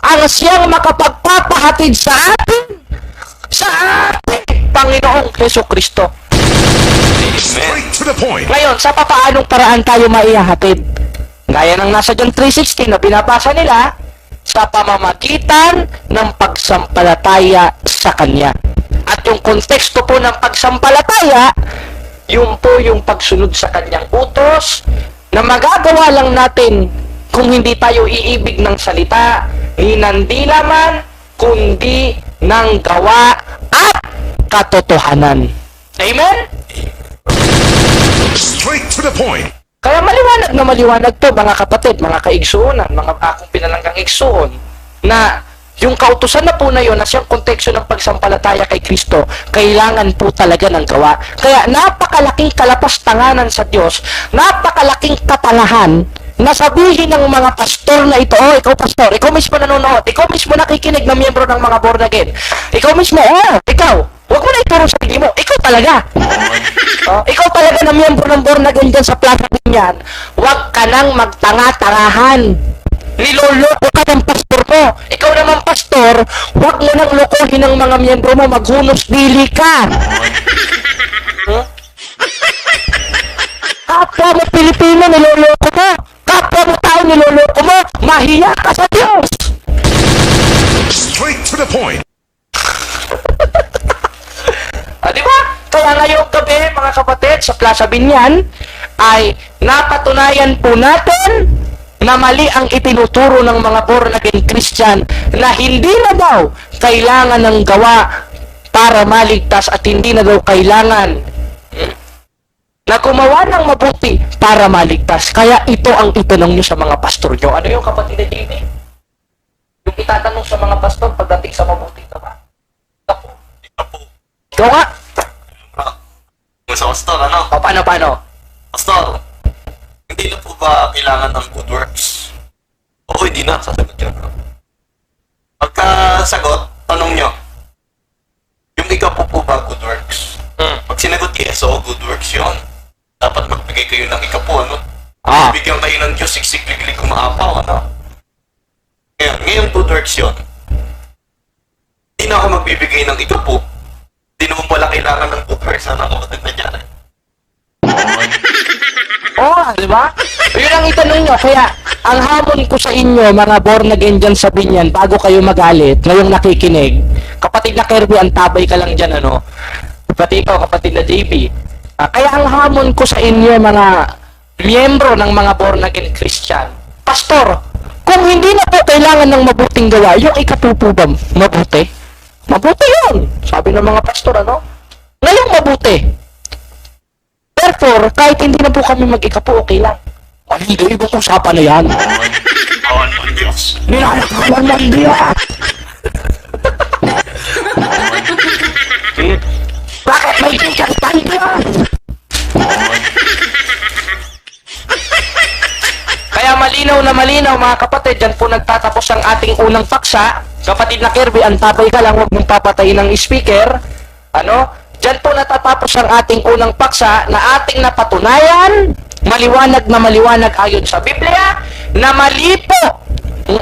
ang siyang makapagpapahatid sa ating Panginoong Hesukristo. Amen. Straight to the point. Ngayon, sa papaanong paraan tayo maihahatid? Gaya ng nasa John 3:16 na binabasa nila, sa pamamagitan ng pagsampalataya sa Kanya. At yung konteksto po ng pagsampalataya, yun po yung pagsunod sa Kanyang utos, na magagawa lang natin kung hindi tayo iibig ng salita, hinandi laman, kundi ng gawa at katotohanan. Amen? Straight to the point. Kaya maliwanag to, mga kapatid, mga kaigsuunan, mga akong pinalanggang igsuon, na yung kautusan na po na yun, na siyang konteksto ng pagsampalataya kay Kristo, kailangan po talaga ng gawa. Kaya napakalaking kalapastanganan sa Diyos, napakalaking katangahan, na sabihin ng mga pastor na ito, oh, ikaw pastor, ikaw mismo nanonood, ikaw mismo nakikinig na miyembro ng mga born again, ikaw mismo, ikaw, huwag mo na ituro sa sarili mo, ikaw talaga. Ikaw talaga na miyembro ng born again dyan sa plaza din yan, huwag ka nang magtanga-tangahan. Niloloko ka ng pastor mo. Ikaw naman pastor, huwag mo nang lokohin ng mga miyembro mo, maghunos dili ka. Kapwa mo Pilipino, niloloko mo. Kapwa mo tao, niloloko mo. Mahiya ka sa Diyos. Straight to the point. Di ba? Kaya ngayong gabi, mga kapatid, sa Plaza Binyan, ay napatunayan po natin na mali ang itinuturo ng mga born again Christian, na hindi na daw kailangan ng gawa para maligtas, at hindi na daw kailangan na gumawa ng mabuti para maligtas. Kaya ito ang itanong nyo sa mga pastor nyo. Ano yung kapatid na JB? Yung itatanong sa mga pastor pagdating sa mabuti ka ba? Ikaw nga. Sa pastor, ano? O, paano? Pastor, hindi na po ba kailangan ng good works? Oo, hindi na. Sasagot yun. Pagkasagot, tanong nyo, yung ikaw po ba good works? Pag sinagot yes, oo, good works yun. Dapat magbigay kayo ng ikapo, ano? Bigyan kayo ng Diyos, siksik-liglig kumaapaw, ano? Ngayon good works yun. Hindi na ako magbibigay ng ikapo. Hindi naman wala kailangan ng good works, ano? Kapatid na dyan, eh. Di ba? Yun ang itanong nyo. Kaya, ang hamon ko sa inyo, mga born again dyan sa Binyan, bago kayo magalit, ngayong nakikinig, kapatid na Kirby, ang tabay ka lang dyan, ano? Kapatid ko, kapatid na JB. Kaya ang hamon ko sa inyo, mga miyembro ng mga born again Christian, pastor, kung hindi na po kailangan ng mabuting gawa, yung ikapupo ba mabuti? Mabuti yun! Sabi ng mga pastor, ano? Ngayong mabuti. Therefore, kahit hindi na po kami mag-ikapo, okay lang. Hindi, ibang usapan na yan. Awan mo, Diyos. Nilalakawan ng Diyos! Bakit may tikas tayo Diyos? Kaya malinaw, mga kapatid, dyan po nagtatapos ang ating unang paksa. Kapatid na Kirby, antabay ka lang, huwag mong papatayin ng speaker. Ano? Diyan po natatapos ang ating unang paksa na ating napatunayan, maliwanag na maliwanag ayon sa Biblia, na mali po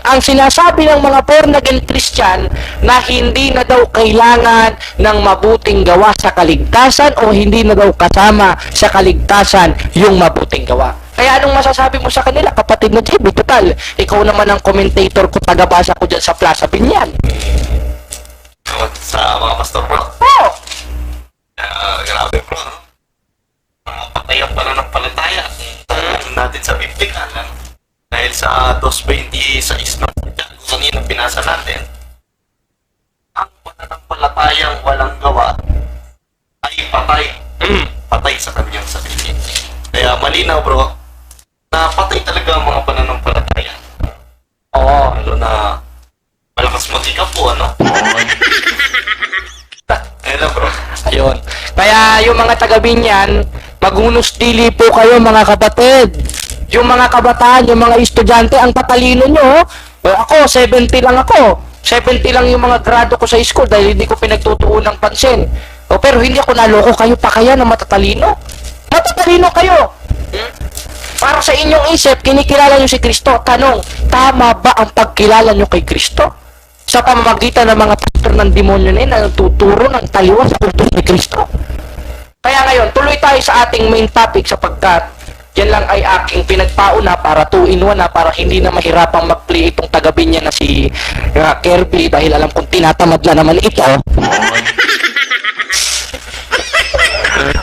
ang sinasabi ng mga born again Christian na hindi na daw kailangan ng mabuting gawa sa kaligtasan, o hindi na daw kasama sa kaligtasan yung mabuting gawa. Kaya anong masasabi mo sa kanila, kapatid na JB? Total, ikaw naman ang commentator ko, tagabasa ko dyan sa Plaza Binyan. Sa mga pastor, bro. Oh! Grabe, bro. Patay ang pananampalataya. Tanong natin sa Biblia. Dahil sa 2:26 na kanina binasa natin, ang pananampalatayang walang gawa ay patay. Patay sa kanyang sarili. Kaya malinaw, bro, na patay talaga ang mga pananampalataya. Oo. Kayo mga taga-Binyan, maghunos dili po kayo mga kapatid. Yung mga kabataan, yung mga estudyante, ang tatalino nyo. Ako, 70 lang ako. 70 lang yung mga grado ko sa school dahil hindi ko pinagtutuon ng pansin. Pero hindi ako naloko. Kayo pa kaya na matatalino? Matatalino kayo. Para sa inyong isip, kinikilala nyo si Kristo. Tanong, tama ba ang pagkilala nyo kay Kristo? Sa pamamagitan ng mga pastor ng demonyo na yun na nagtuturo ng taliwas sa kulto ni Kristo. Kaya ngayon, tuloy tayo sa ating main topic sapagkat yan lang ay aking pinagpauna para 2-in-1 na para hindi na mahirapang mag-play itong tagabi niya na si Kirby dahil alam kong tinatamad na naman ito.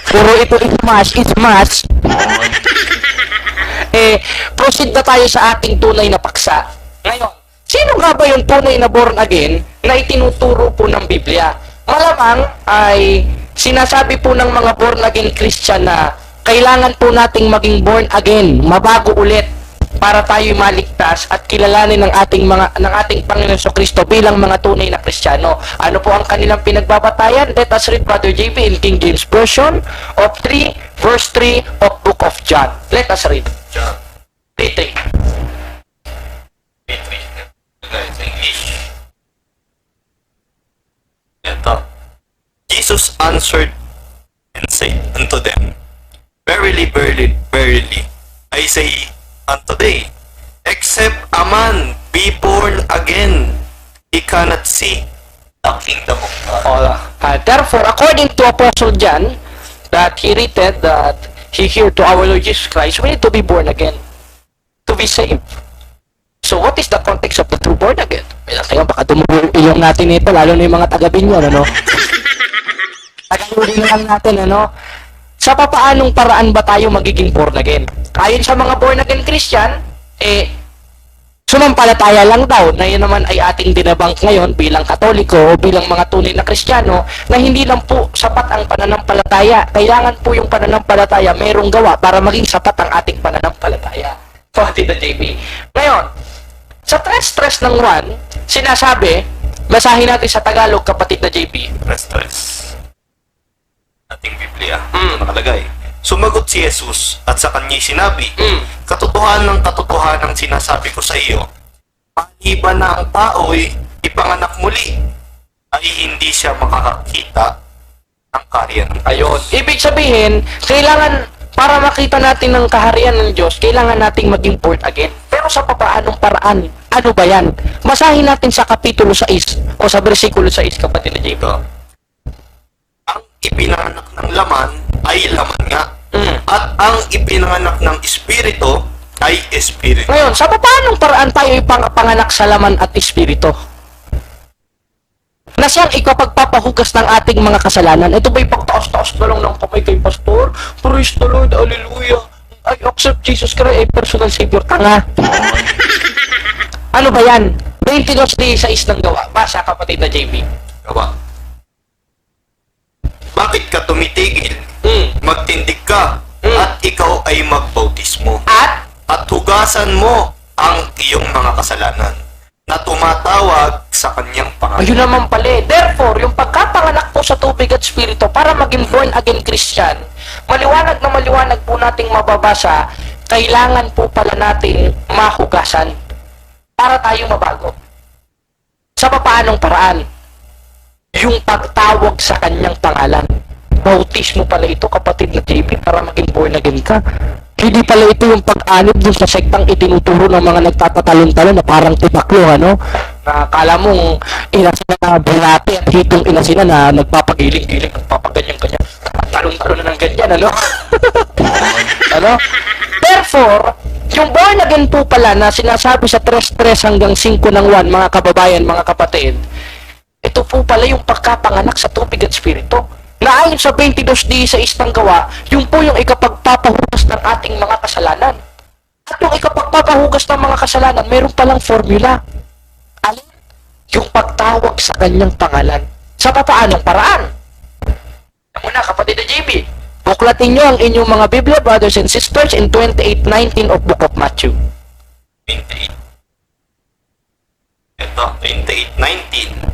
Puro ito is mas. Proceed na tayo sa ating tunay na paksa. Ngayon, sino nga ba yung tunay na born again na itinuturo po ng Biblia? Malamang ay sinasabi po ng mga born again Christian na kailangan po nating maging born again, mabago ulit para tayo maligtas at kilalanin ng ating Panginoon Kristo bilang mga tunay na Kristiyano. Ano po ang kanilang pinagbabatayan? Let us read Brother JB in King James Version of 3 verse 3 of Book of John. Let us read. John 3:3. 3:3. English. Ito. Jesus answered and said unto them, Verily, verily, verily, I say unto thee, except a man be born again, he cannot see the kingdom of God. Therefore, according to Apostle John, that he written that he here to our Lord Jesus Christ, we need to be born again, to be saved. So, what is the context of the true born again? Kaya baka tumulo yung natin ito, lalo na yung mga taga-Binyan, ano? Tagalogin lang natin, ano? Sa papaanong paraan ba tayo magiging born again? Ayon sa mga born again Christian, sumampalataya lang daw na yun naman ay ating dinabank ngayon bilang Katoliko o bilang mga tunay na Kristiyano na hindi lang po sapat ang pananampalataya. Kailangan po yung pananampalataya merong gawa para maging sapat ang ating pananampalataya. Kapatid na JB. Ngayon, sa tres ng 1, sinasabi, basahin natin sa Tagalog, kapatid na JB. Tres. Ating Biblia. Nakalagay. Sumagot si Jesus at sa kanya'y sinabi, katotohanan ng sinasabi ko sa iyo, maliban na ang tao'y ipanganak muli, ay hindi siya makakakita ng kaharian ng Diyos. Ayun. Ibig sabihin, kailangan, para makita natin ng kaharian ng Diyos, kailangan nating maging born again. Pero sa papaanong paraan? Ano ba yan? Basahin natin sa kapitulo 6 o sa versikulo 6, kapatid na JB. Ang ipinanganak ng laman ay laman nga. At ang ipinanganak ng espiritu ay espiritu. Ngayon, sa papaanong paraan tayo ipanganak sa laman at espiritu? Na siyang ikapagpapahugas ng ating mga kasalanan. Ito ba'y pagtaas-taas na lang ng kamay kay Pastor? Praise the Lord, hallelujah. I accept Jesus Christ ay personal Savior. Tanga. Ano ba yan? 22:6 ng gawa. Basa, kapatid na JB. Gawa. Bakit ka tumitigil? Magtindig ka at ikaw ay magbautismo. At hugasan mo ang iyong mga kasalanan na tumatawag sa kanyang pangalan. Ayun naman pala. Therefore, yung pagkapanganak po sa tubig at spirito para maging born again Christian, maliwanag na maliwanag po nating mababasa, kailangan po pala nating mahugasan para tayo mabago. Sa papaanong paraan? Yung pagtawag sa kanyang pangalan. Bautismo pala ito, kapatid na JP, para maging born again ka. Hindi pala ito yung pag-anib dun sa sektang itinuturo ng mga nagtatatalon-talon na parang tipaklo, ano? Na kala mong inasina na bulate at hitong inasina na nagpapagiling-giling, nagpapaganyan-ganyan. Talon-talon na ng ganyan, ano? Ano? Therefore, yung born again po pala na sinasabi sa 3:3 hanggang 5 ng 1, mga kababayan, mga kapatid, ito po pala yung pagkapanganak sa tubig at spirito. Na ayon sa 22:6 ng gawa, yung po yung ikapagpapahugas ng ating mga kasalanan. At yung ikapagpapahugas ng mga kasalanan, meron palang formula. Alin? Yung pagtawag sa kanyang pangalan. Sa papaanong paraan? Muna, kapatid na JB, buklatin nyo ang inyong mga Biblia, brothers and sisters, in 28:19 of Book of Matthew. 28. Ito, 28:19.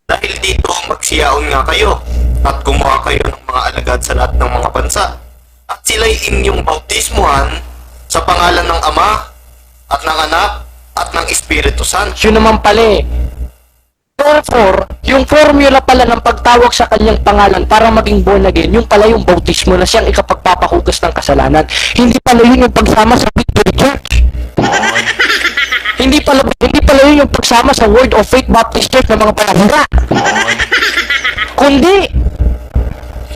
Dahil dito, magsiyaon nga kayo at gumawa kayo ng mga alagad sa lahat ng mga bansa. At sila'y inyong bautismuhan sa pangalan ng Ama at ng Anak at ng Espiritu Santo. Yun naman pala eh. Therefore, yung formula pala ng pagtawag sa kanyang pangalan para maging born again, yung pala yung bautismo na siyang ikapagpapahugas ng kasalanan. Hindi pala yun yung pagsama sa Victory Church. hindi pala yun yung pagsama sa Word of Faith Baptist Church ng mga palangga. Kundi,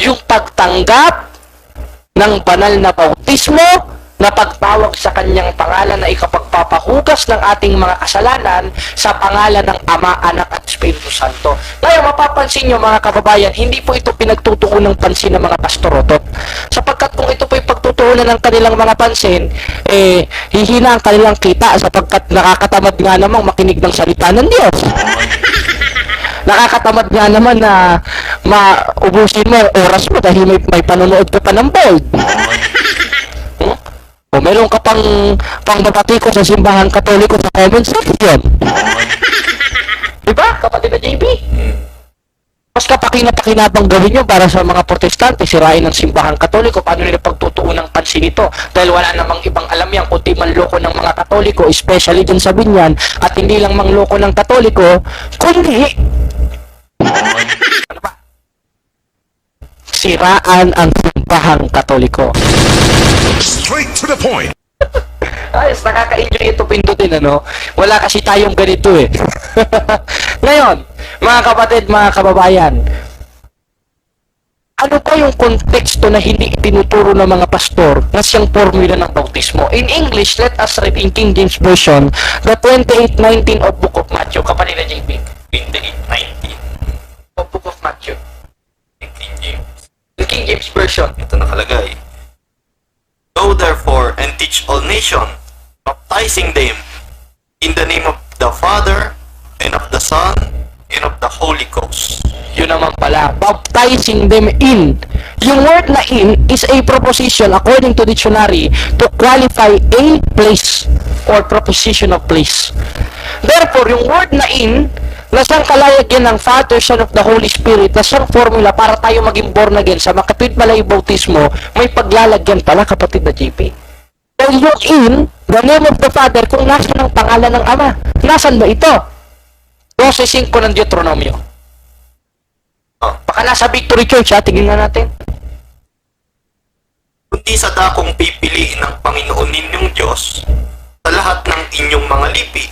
yung pagtanggap ng banal na bautismo na pagtawag sa kanyang pangalan na ikapagpapahugas ng ating mga kasalanan sa pangalan ng Ama, Anak at Espiritu Santo. Ngayon, mapapansin nyo mga kababayan, hindi po ito pinagtutuunan ng pansin ng mga pastorotot. Sapagkat kung ito po ay pagtutuunan ng kanilang mga pansin, hihina ang kanilang kita sapagkat nakakatamad nga namang makinig ng salita ng Diyos. Nakakatamad nga naman na maubusin mo oras mo dahil may panonood ka pa ng bold. O meron ka pang babati ko sa simbahan katoliko sa comment section. Diba, kapatid na JB? Mas kapakinapakinabang gawin nyo para sa mga protestante, sirain ng simbahan katoliko, paano nila pagtutuon ng pansin ito? Dahil wala namang ibang alam yan, kundi manloko ng mga katoliko, especially dyan sa Binyan, at hindi lang mangloko ng katoliko, kundi ano ba? Siraan ang simbahang katoliko. Straight to the point. Ayos, nakaka-enjoy ito pindutin, ano? Wala kasi tayong ganito eh. Ngayon, mga kapatid, mga kababayan, ano pa yung konteksto na hindi itinuturo ng mga pastor na siyang formula ng bautismo? In English, let us read in King James Version, the 28:19 of Book of Matthew. Kapatid na JP. 28:19 Of Book of Matthew. in King James. In King James Version. Ito nakalagay. Go therefore and teach all nations, baptizing them in the name of the Father and of the Son and of the Holy Ghost. Yun naman pala, baptizing them in. Yung word na in is a proposition according to dictionary to qualify a place or proposition of place. Therefore, yung word na in, na siyang kalayagyan ng Father, Son of the Holy Spirit, na siyang formula para tayo maging born again sa makatwid pala yung bautismo, may paglalagyan pala, kapatid na JP. Dahil yung in, the name of the Father, kung nasa ng pangalan ng Ama, nasan ba ito? 12:5 ng Deuteronomio. Baka nasa Victory Church, ha? Tingin nga natin. Kundi sa dakong pipiliin ng Panginoon ninyong Diyos sa lahat ng inyong mga lipi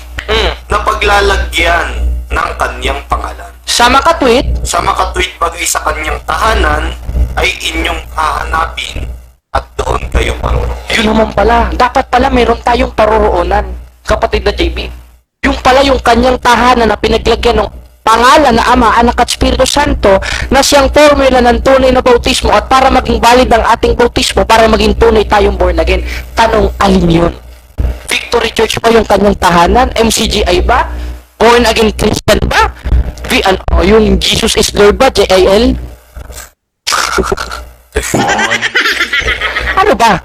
na paglalagyan ng kanyang pangalan. Sa makatwid, Sa makatwid bagay sa kanyang tahanan ay inyong hahanapin at doon kayo marunong. yun naman pala. Dapat pala meron tayong paroroonan, kapatid na JB. Yung pala yung kanyang tahanan na pinaglagyan ng pangalan na Ama, Anak at Espiritu Santo na siyang formula ng tunay na bautismo at para maging valid ang ating bautismo, para maging tunay tayong born again. Tanong, alin yun? Victory Church ba yung kanyang tahanan? MCGI ba? Born again Christian ba? Yung Jesus is Lord ba? JIL? Ano ba?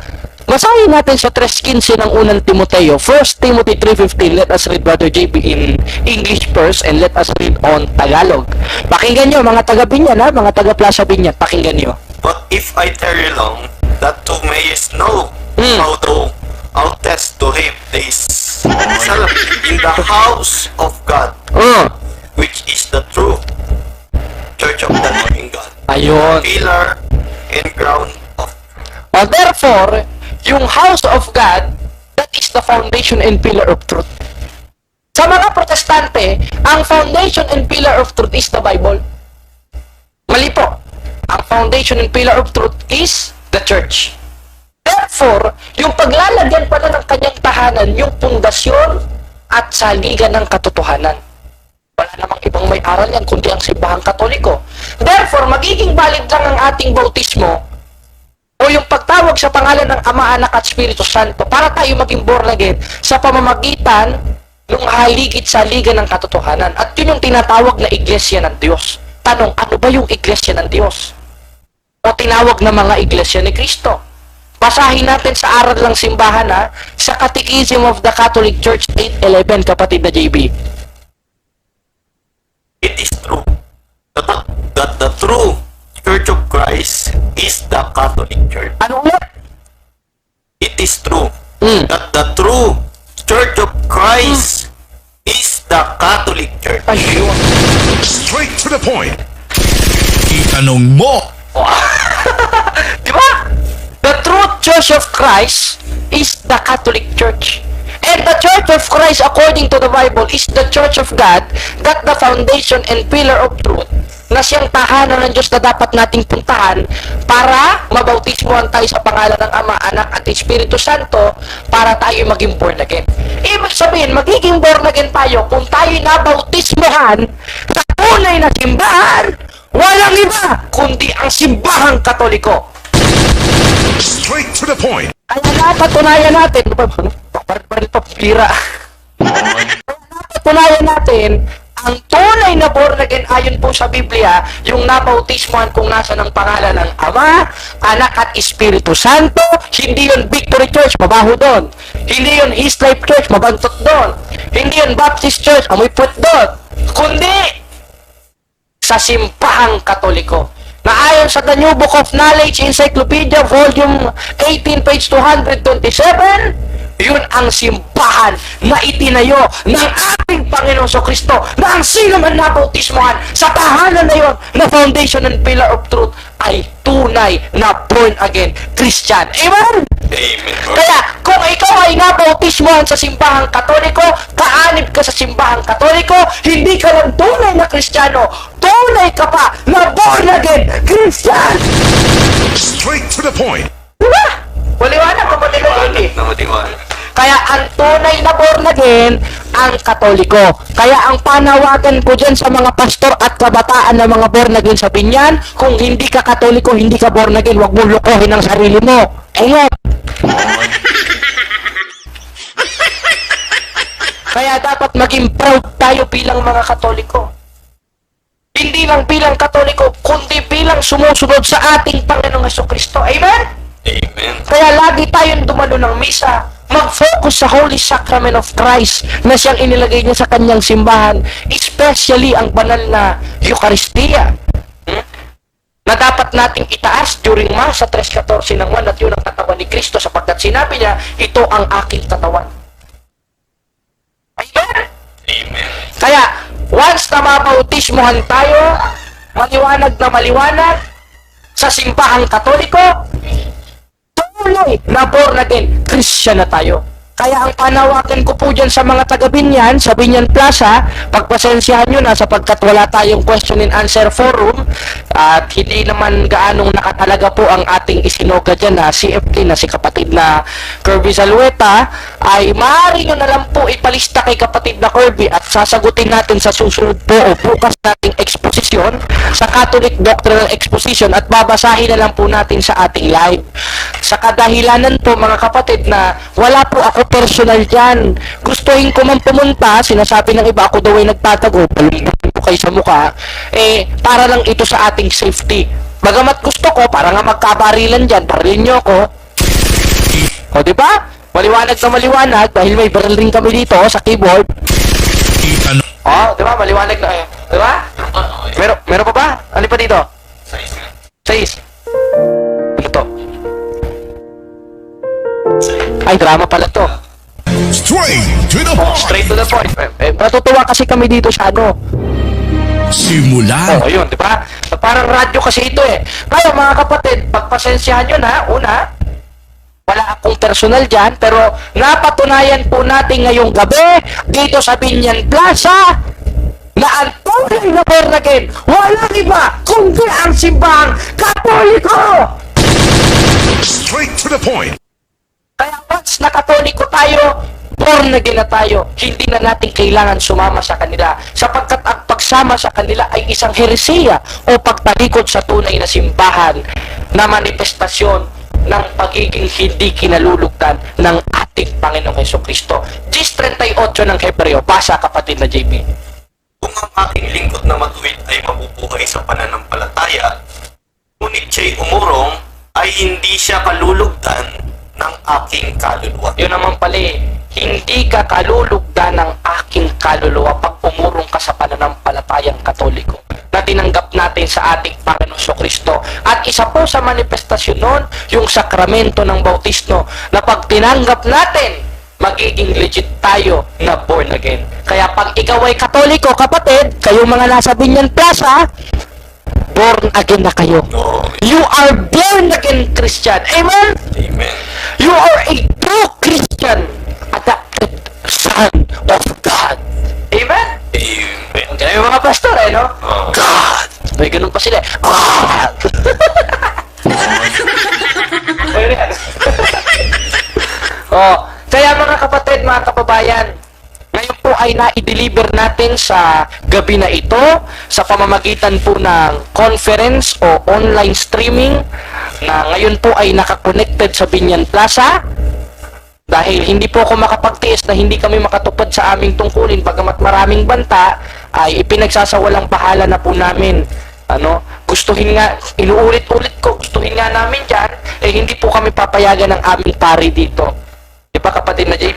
Basahin natin sa 3:15 ng unang Timoteo. 1 Timothy 3:15. Let us read, Brother JP, in English first and let us read on Tagalog. Pakinggan nyo, mga taga-Binyan, ha? Mga taga-Plaza Binyan, pakinggan nyo. But if I tarry long, that thou mayest know how to outtest to him this in the house of God, which is the true church of the living God, Ayun. pillar and ground of Therefore, yung house of God, that is the foundation and pillar of truth. Sa mga protestante, ang foundation and pillar of truth is the Bible. Mali po. Ang foundation and pillar of truth is the church. Therefore, yung paglalagyan pala ng kanyang tahanan, yung pundasyon at saligan ng katotohanan. Wala namang ibang may aral yan, kundi ang simbahang katoliko. Therefore, magiging valid lang ang ating bautismo o yung pagtawag sa pangalan ng Ama, Anak at Espiritu Santo para tayo maging born again sa pamamagitan ng haligit-saligan ng katotohanan. At yun yung tinatawag na iglesia ng Diyos. Tanong, ano ba yung iglesia ng Diyos? O tinawag na mga iglesia ni Kristo? Basahin natin sa aral ng simbahan, ha? Sa Catechism of the Catholic Church 8:11, kapatid na JB. It is true true Church of Christ is the Catholic Church. Ano ulit? It is true Mm. that the true Church of Christ is the Catholic Church. Ayun. Straight to the point. Itanong mo. Di ba? The true Church of Christ is the Catholic Church. And the Church of Christ, according to the Bible, is the Church of God, that the foundation and pillar of truth, na siyang tahanan ng Diyos na dapat nating puntahan para mabautismohan tayo sa pangalan ng Ama, Anak at Espiritu Santo para tayo maging born again. Ibig sabihin, magiging born again tayo kung tayo nabautismohan sa tunay na simbahan, walang iba kundi ang simbahang Katoliko. Straight to the point. Kaya napatunayan natin, parang papira. Napatunayan natin, ang tunay na born again ayon po sa Biblia, yung nabautismohan kung nasa ng pangalan ng Ama, Anak at Espiritu Santo, hindi yun Victory Church, mabaho doon. Hindi yun His Life Church, mabantot doon. Hindi yun Baptist Church, amoy puwet doon. Kundi, sa simbahang Katoliko. Na ayon sa The New Book of Knowledge Encyclopedia, Volume 18, page 227, yun ang simbahan na itinayo ng ating Panginoong Kristo na ang sino man nabautismohan sa tahanan na yun na foundation and pillar of truth ay tunay na born again Christian. Amen? Amen. Kaya, kung ikaw ay nabautismohan sa simbahang Katoliko, kaanib ka sa simbahang Katoliko, hindi ka lang tunay na Kristiyano, tunay ka pa na born again Christian! Straight to the point. Diba? Waliwanag, kapatid na baby. Namatiwanag. Kaya ang tunay na born again, ang Katoliko. Kaya ang panawagan ko dyan sa mga pastor at kabataan na mga born again sa Binyan, kung hindi ka Katoliko, hindi ka born again, huwag mong lukohin ang sarili mo. Ayun. Kaya dapat maging proud tayo bilang mga Katoliko. Hindi lang bilang Katoliko, kundi bilang sumusunod sa ating Panginoong Hesukristo. Amen? Amen. Kaya lagi tayong dumalo ng misa, mag-focus sa Holy Sacrament of Christ na siyang inilagay niya sa kanyang simbahan, especially ang banal na Eucharistia. Na dapat nating itaas during Mass sa 3:14 ng 1 at yun ang katawan ni Kristo sapagkat sinabi niya, ito ang aking katawan. Amen? Amen. Kaya, once na mabautismohan tayo, maliwanag na maliwanag, sa simbahang Katoliko, tunay na born again, Christian na tayo. Kaya ang panawagan ko po dyan sa mga taga Binyan, sa Binyan Plaza, pagpasensyahan nyo na sapagkat wala tayong question and answer forum at hindi naman gaanong nakatalaga po ang ating isinoga dyan na CFT na si kapatid na Kirby Zalueta, ay maaari nyo na lang po ipalista kay kapatid na Kirby at sasagutin natin sa susunod po o bukas nating exposition sa Catholic Doctrinal Exposition at babasahin na lang po natin sa ating live. Sa kadahilanan po mga kapatid na wala po ako personal dyan. Gustuhin ko man pumunta, sinasabi ng iba ako daw ay nagtatago, palumbutin ko kayo sa mukha, para lang ito sa ating safety. Bagamat gusto ko, para nga magkabarilan dyan, barilin nyo ako. O diba? Maliwanag na maliwanag, dahil may baril rin kami dito sa keyboard. O, diba? Maliwanag na, diba? Meron pa ba? Ano pa dito? 6. Ano to? Ay, drama pala to. Straight to the Oh, point. straight to the point. Natutuwa kasi kami dito sa ano. Simulan. Oh, ayun, di ba? Parang radyo kasi ito eh. Kaya mga kapatid, pagpasensyahan nyo na, una, wala akong personal dyan, pero napatunayan po natin ngayong gabi, dito sa Binyan Plaza, na ang tunay na born again, walang iba, kundi ang simbahang Katoliko! Straight to the point. Kaya once na Katoliko tayo, born again na tayo, hindi na natin kailangan sumama sa kanila sapagkat ang pagsama sa kanila ay isang heresiya o pagtalikod sa tunay na simbahan na manifestasyon ng pagiging hindi kinalulugdan ng ating Panginoong Hesukristo. 10:38 ng Hebreo, basa kapatid na JB. Kung ang aking lingkod na matuwid ay mabubuhay sa pananampalataya, ngunit siya'y umurong, ay hindi siya kalulugdan ng aking kaluluwa. Yun naman pala eh, hindi ka kalulugda ng aking kaluluwa pag umurong ka sa pananampalatayang Katoliko na tinanggap natin sa ating Panginoon Kristo. At isa po sa manifestasyon nun, yung sakramento ng bautismo, na pag tinanggap natin, magiging legit tayo na born again. Kaya pag ikaw ay Katoliko, kapatid, kayo mga nasa Binyan Plaza, born again na kayo. You are born again Christian. Amen? Amen. You are a true Christian, adopted son of God. Amen? Amen. Ang ganun yung mga pastor, no? God! May ganun pa sila. God! Pwede yan. Oh, kaya mga kapatid, mga kababayan, ngayon po ay na-deliver natin sa gabi na ito sa pamamagitan po ng conference o online streaming na ngayon po ay nakakonected sa Binyan Plaza. Dahil hindi po ako makapagtiis na hindi kami makatupad sa aming tungkulin, bagamat maraming banta, ay ipinagsasawalang bahala na po namin. Gustuhin nga, inuulit-ulit ko, gustuhin nga namin dyan, hindi po kami papayagan ng aming pari dito. Di ba kapatid na JP?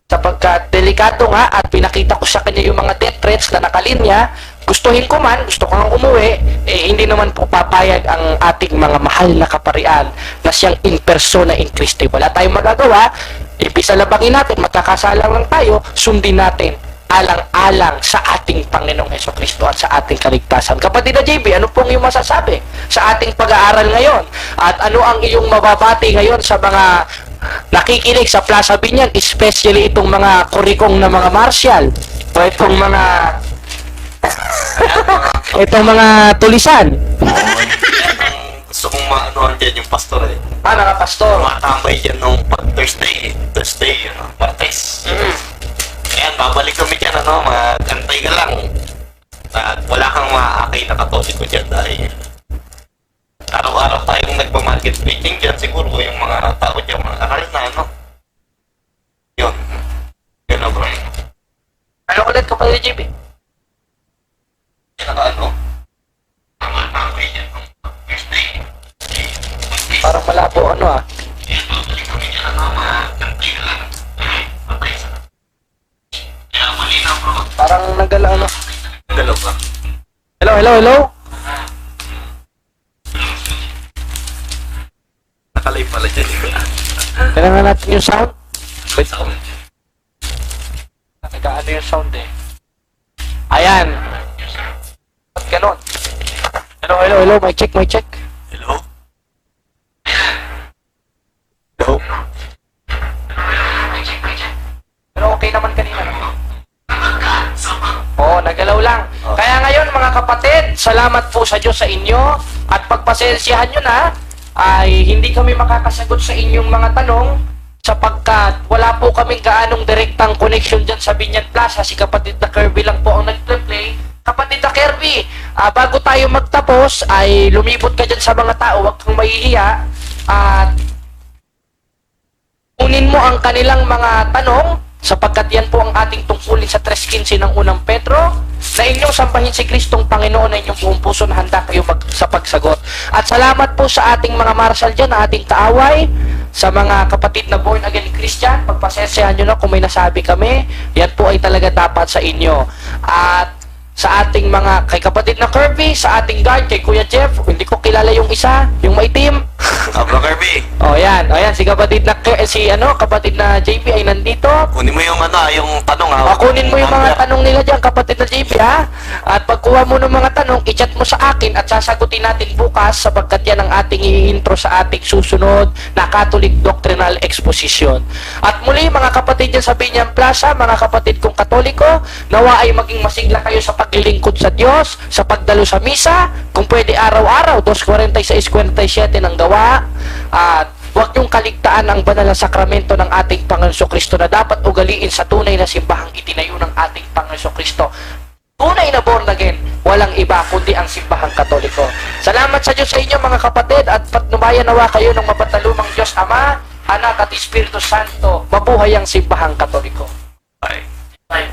Sapagkat delikado nga at pinakita ko sa kanya yung mga death threats na nakalinya, gustuhin ko man, gusto ko nga umuwi, hindi naman po papayag ang ating mga mahal na kaparian na siyang in persona in Christi. Wala tayong magagawa, ibisalabangin natin, magkakasalang lang tayo, sundin natin alang-alang sa ating Panginoong Hesukristo at sa ating kaligtasan. Kapatid na JB, ano pong iyong masasabi sa ating pag-aaral ngayon? At ano ang iyong mababati ngayon sa mga nakikinig sa Plaza Binyan, especially itong mga kurikong na mga martial o itong mga tulisan? Gusto kong maanoan dyan yung pastor eh. Nakapastor. Matambay dyan nung pag Thursday, Martes. Ayan, babalik kami dyan, mag-antay ka lang. At wala kang maakay na Katoliko dyan dahil araw-araw tayong nagpa-market preaching dyan. Siguro yung mga tao dyan, mga akal na, Yun. Yun na, bro. Ano ulit kapatid JB? Matambay dyan nung Thursday. Parang malabo Ayan, babalik kami dyan, mag-antay ka lang. Patay sa kaya malinaw, bro. Parang nagala Dalawa. Hello? Nakalay pala dyan. Kailangan natin yung sound? Wait, Nag-ano yung sound eh. Ayan. Ba't ganon? Hello? May check. Hello? Hello? Pero okay naman kanina. Oo, nagalaw lang. Kaya ngayon mga kapatid, salamat po sa Diyos sa inyo at pagpasensyahan nyo na ay hindi kami makakasagot sa inyong mga tanong sapagkat wala po kaming gaanong direktang connection dyan sa Binyan Plaza. Si kapatid na Kirby lang po ang nag-play. Kapatid na Kirby, bago tayo magtapos ay lumibot ka dyan sa mga tao, huwag kang mahihiya at kunin mo ang kanilang mga tanong sapagkat yan po ang ating tungkulin sa 3:15 ng unang Pedro na inyong sambahin si Kristong Panginoon na inyong buong puso na handa kayo sa pagsagot. At salamat po sa ating mga marshal dyan, na ating kaaway, sa mga kapatid na born again Christian. Pagpasensyahan nyo na kung may nasabi kami, yan po ay talaga dapat sa inyo. At sa ating mga, kay kapatid na Kirby, sa ating guard, kay Kuya Jeff, hindi ko kilala yung isa, yung maitim. Bro Kirby, Yan, si kapatid na, kapatid na JP ay nandito. kunin mo yung yung tanong Kunin mo yung mga tanong nila dyan, kapatid na JP, ha? At pagkuha mo ng mga tanong, i-chat mo sa akin at sasagutin natin bukas sapagkat yan ang ating i-intro sa ating susunod na Catholic Doctrinal Exposition. At muli, mga kapatid dyan sa Binyan Plaza, mga kapatid kong Katoliko, nawa ay maging masigla kayo sa paglilingkod sa Diyos, sa pagdalo sa misa, kung pwede araw-araw, 2:46-47 ng gawa, at huwag niyong kaligtaan ang banal na sakramento ng ating Panginoon Kristo na dapat ugaliin sa tunay na simbahang itinayo ng ating Panginoon Kristo. Tunay na born again, walang iba kundi ang simbahang Katoliko. Salamat sa Diyos sa inyo mga kapatid at patnubayan nawa kayo ng mapatalumang Diyos Ama, Anak at Espiritu Santo. Mabuhay ang simbahang Katoliko. Bye.